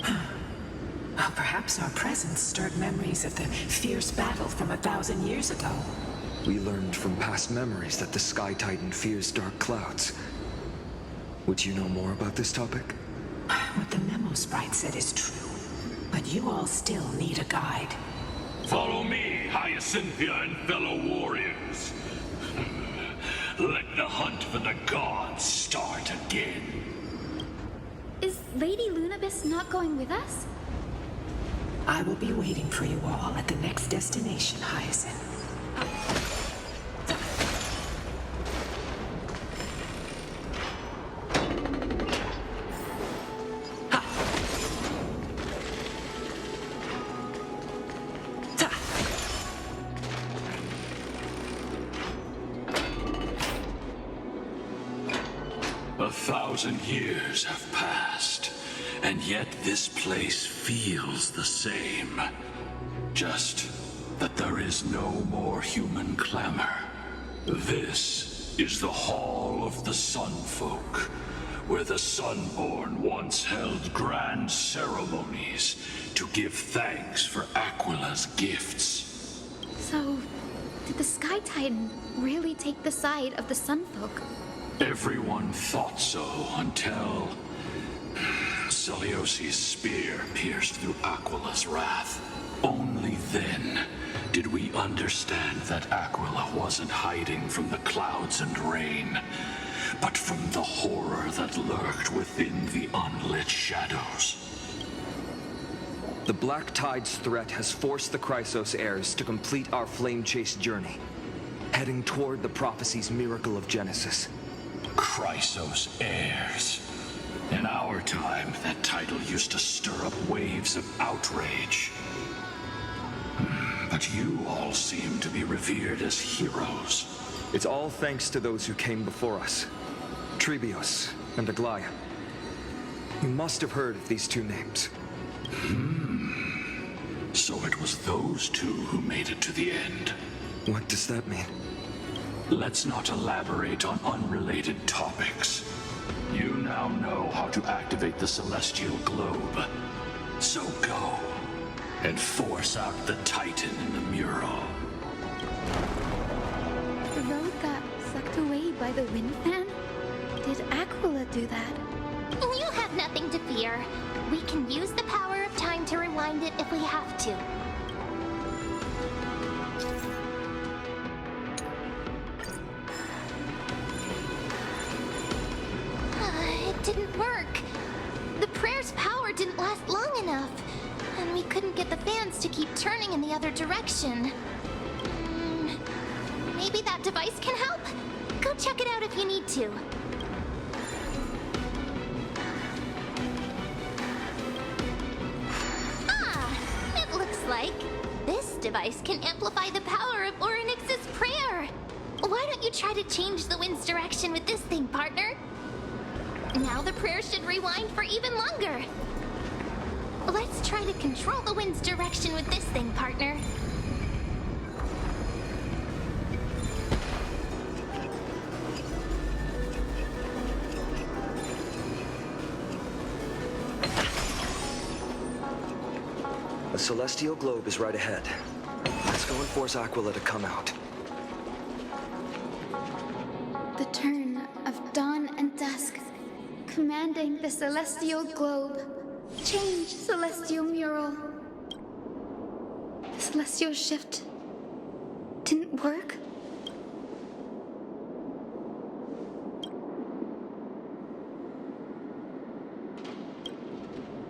Well, perhaps our presence stirred memories of the fierce battle from 1,000 years ago. We learned from past memories that the Sky Titan fears dark clouds. Would you know more about this topic? What the memo sprite said is true, but you all still need a guide. Follow me, Hyacinthia and fellow warriors. Let the hunt for the gods start again. Is Lady Lunabis not going with us? I will be waiting for you all at the next destination, Hyacinth. 2,000 years have passed, and yet this place feels the same. Just that there is no more human clamor. This is the Hall of the Sun Folk, where the Sunborn once held grand ceremonies to give thanks for Aquila's gifts. So, did the Sky Titan really take the side of the Sunfolk? Everyone thought so until Celiosi's spear pierced through Aquila's wrath. Only then did we understand that Aquila wasn't hiding from the clouds and rain, but from the horror that lurked within the unlit shadows. The Black Tide's threat has forced the Chrysos heirs to complete our flame chase journey, heading toward the prophecy's miracle of Genesis. Chrysos heirs. In our time, that title used to stir up waves of outrage. But you all seem to be revered as heroes. It's all thanks to those who came before us. Trebios and Aglaia. You must have heard of these two names. So it was those two who made it to the end. What does that mean? Let's not elaborate on unrelated topics. You now know how to activate the celestial globe. So go and force out the Titan in the mural. The road got sucked away by the wind fan? Did Aquila do that? You have nothing to fear. We can use the power of time to rewind it if we have to. It didn't work. The prayer's power didn't last long enough. And we couldn't get the fans to keep turning in the other direction. Maybe that device can help? Go check it out if you need to. It looks like this device can amplify the power of Orynyx's prayer. Why don't you try to change the wind's direction with this thing, partner? Now the prayer should rewind for even longer. Let's try to control the wind's direction with this thing, partner. The celestial globe is right ahead. Let's go and force Aquila to come out. The turn of dawn and dusk, commanding the celestial globe. Change, celestial mural. The celestial shift didn't work?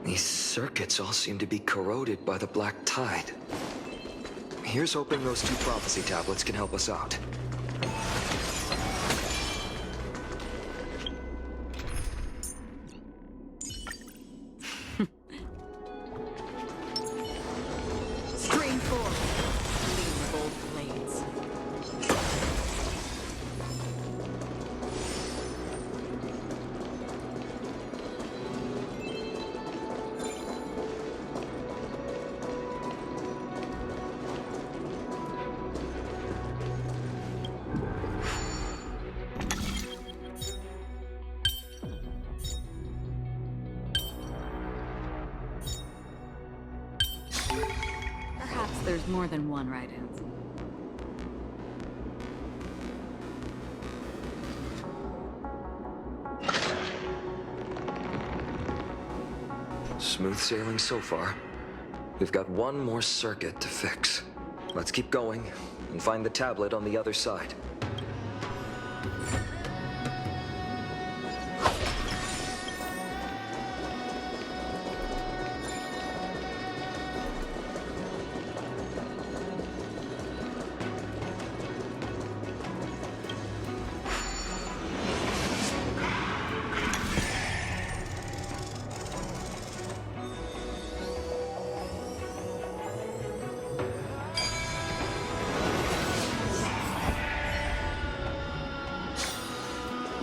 These circuits all seem to be corroded by the Black Tide. Here's hoping those two prophecy tablets can help us out. Scream forth, gleam of old blades. Perhaps there's more than one right answer. Smooth sailing so far. We've got one more circuit to fix. Let's keep going and find the tablet on the other side.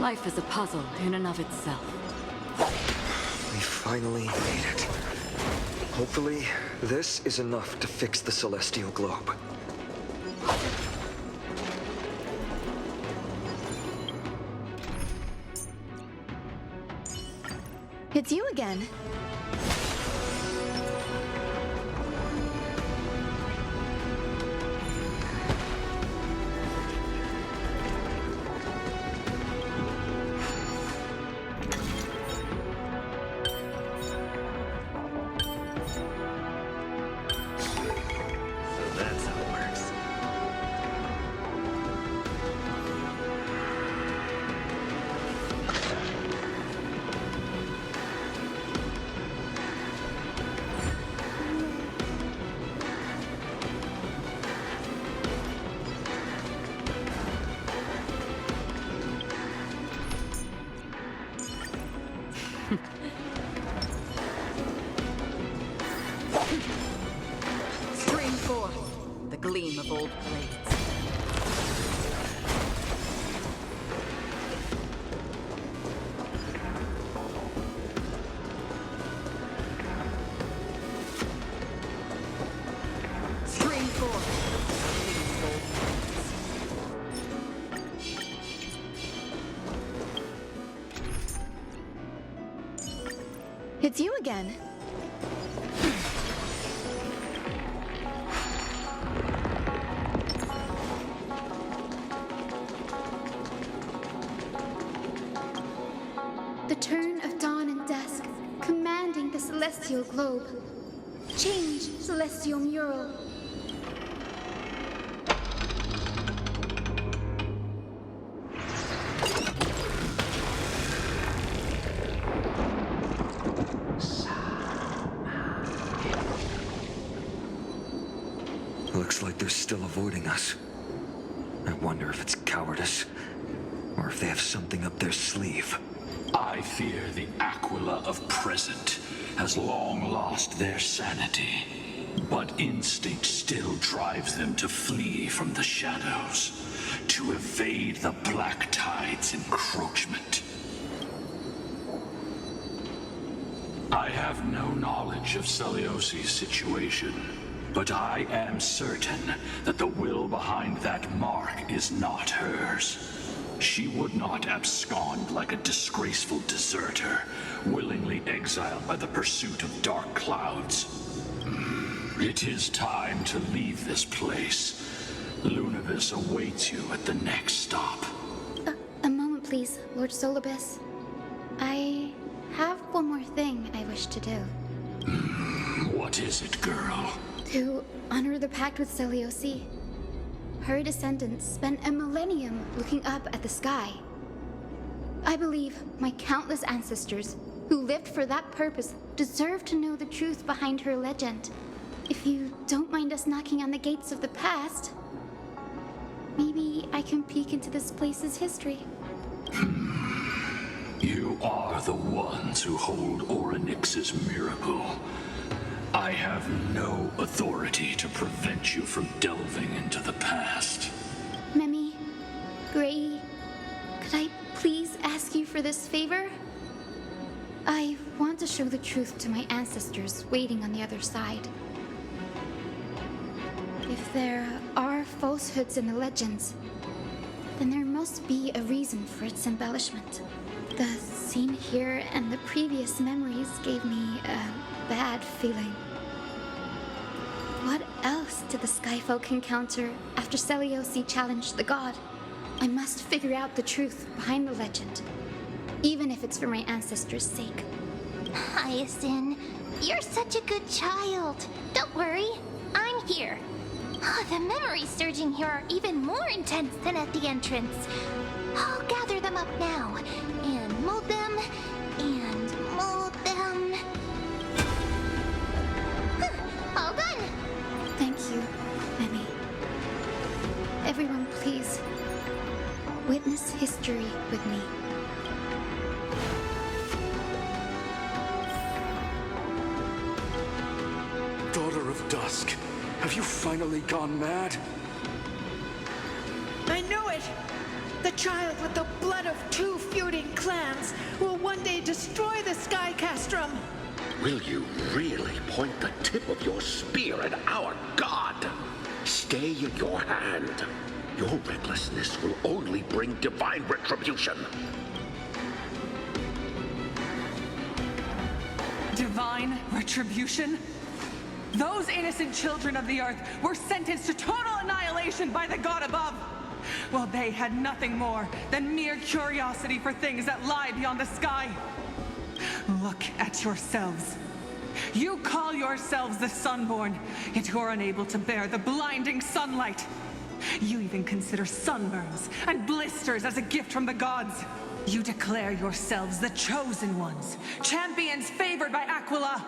Life is a puzzle in and of itself. We finally made it. Hopefully, this is enough to fix the celestial globe. It's you again. That's how it works. Stream forth the gleam of old blades. Stream forth the gleam of old blades. It's you again. The turn of dawn and dusk, commanding the celestial globe. Change, celestial mural. Looks like they're still avoiding us. I wonder if it's cowardice, or if they have something up their sleeve. I fear the Aquila of present has long lost their sanity, but instinct still drives them to flee from the shadows, to evade the Black Tide's encroachment. I have no knowledge of Celiosi's situation, but I am certain that the will behind that mark is not hers. She would not abscond like a disgraceful deserter, willingly exiled by the pursuit of dark clouds. It is time to leave this place. Lunavis awaits you at the next stop. A moment, please, Lord Solibus. I have one more thing I wish to do. What is it, girl? To honor the pact with Celiosi. Her descendants spent a millennium looking up at the sky. I believe my countless ancestors who lived for that purpose deserve to know the truth behind her legend. If you don't mind us knocking on the gates of the past, maybe I can peek into this place's history. You are the ones who hold Orynyx's miracle. I have no authority to prevent you from delving into the past. Memi, Gray, could I please ask you for this favor? I want to show the truth to my ancestors waiting on the other side. If there are falsehoods in the legends, then there must be a reason for its embellishment. The scene here and the previous memories gave me a bad feeling. What else did the Skyfolk encounter after Celiosi challenged the god? I must figure out the truth behind the legend, even if it's for my ancestors' sake. Hyacinth, you're such a good child. Don't worry, I'm here. Oh, the memories surging here are even more intense than at the entrance. I'll gather them up now, and mold them, and mold them. All done! Thank you, Memi. Everyone, please, witness history with me. Daughter of Dusk, have you finally gone mad? I knew it! The child with the blood of 2 feuding clans will one day destroy the Sky Castrum. Will you really point the tip of your spear at our god? Stay in your hand. Your recklessness will only bring divine retribution. Divine retribution? Those innocent children of the earth were sentenced to total annihilation by the god above. Well, they had nothing more than mere curiosity for things that lie beyond the sky. Look at yourselves. You call yourselves the Sunborn, yet you're unable to bear the blinding sunlight. You even consider sunburns and blisters as a gift from the gods. You declare yourselves the chosen ones, champions favored by Aquila.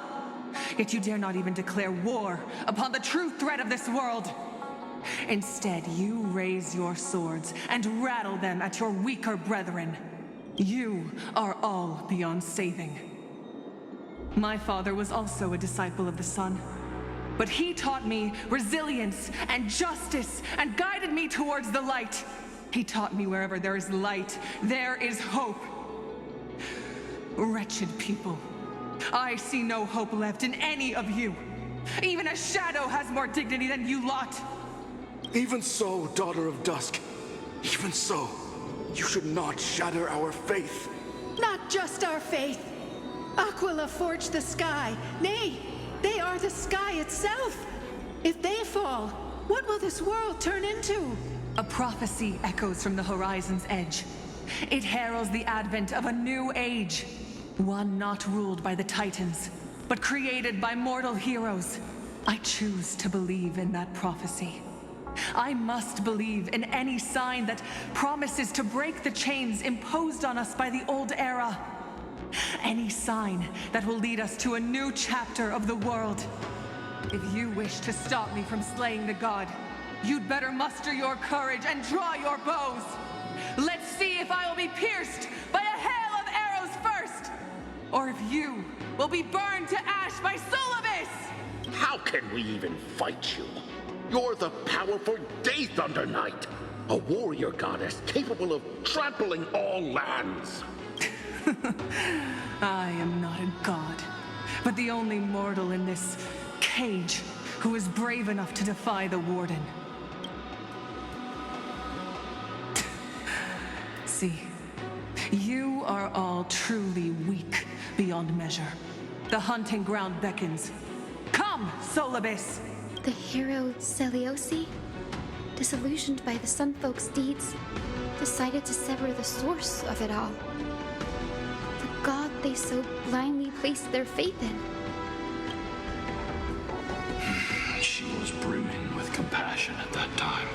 Yet you dare not even declare war upon the true threat of this world. Instead, you raise your swords and rattle them at your weaker brethren. You are all beyond saving. My father was also a disciple of the sun, but he taught me resilience and justice and guided me towards the light. He taught me wherever there is light, there is hope. Wretched people, I see no hope left in any of you. Even a shadow has more dignity than you lot. Even so, Daughter of Dusk, even so, you should not shatter our faith. Not just our faith. Aquila forged the sky. Nay, they are the sky itself. If they fall, what will this world turn into? A prophecy echoes from the horizon's edge. It heralds the advent of a new age. One not ruled by the Titans, but created by mortal heroes. I choose to believe in that prophecy. I must believe in any sign that promises to break the chains imposed on us by the old era. Any sign that will lead us to a new chapter of the world. If you wish to stop me from slaying the god, you'd better muster your courage and draw your bows. Let's see if I will be pierced by a hail of arrows first, or if you will be burned to ash by Solibus! How can we even fight you? You're the powerful Day Thunder Knight, a warrior goddess capable of trampling all lands. I am not a god, but the only mortal in this cage who is brave enough to defy the Warden. See, you are all truly weak beyond measure. The hunting ground beckons. Come, Solibus! The hero Celiosi, disillusioned by the Sunfolk's deeds, decided to sever the source of it all. The god they so blindly placed their faith in. She was brimming with compassion at that time.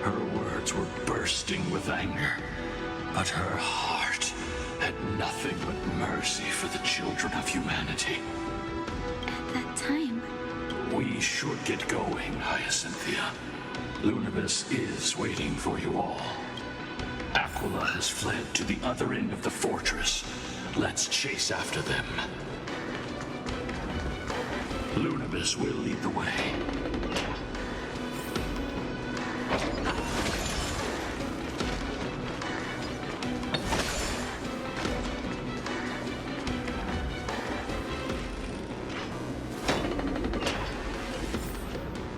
Her words were bursting with anger, but her heart had nothing but mercy for the children of humanity. At that time, we should get going, Hyacinthia. Lunibus is waiting for you all. Aquila has fled to the other end of the fortress. Let's chase after them. Lunibus will lead the way.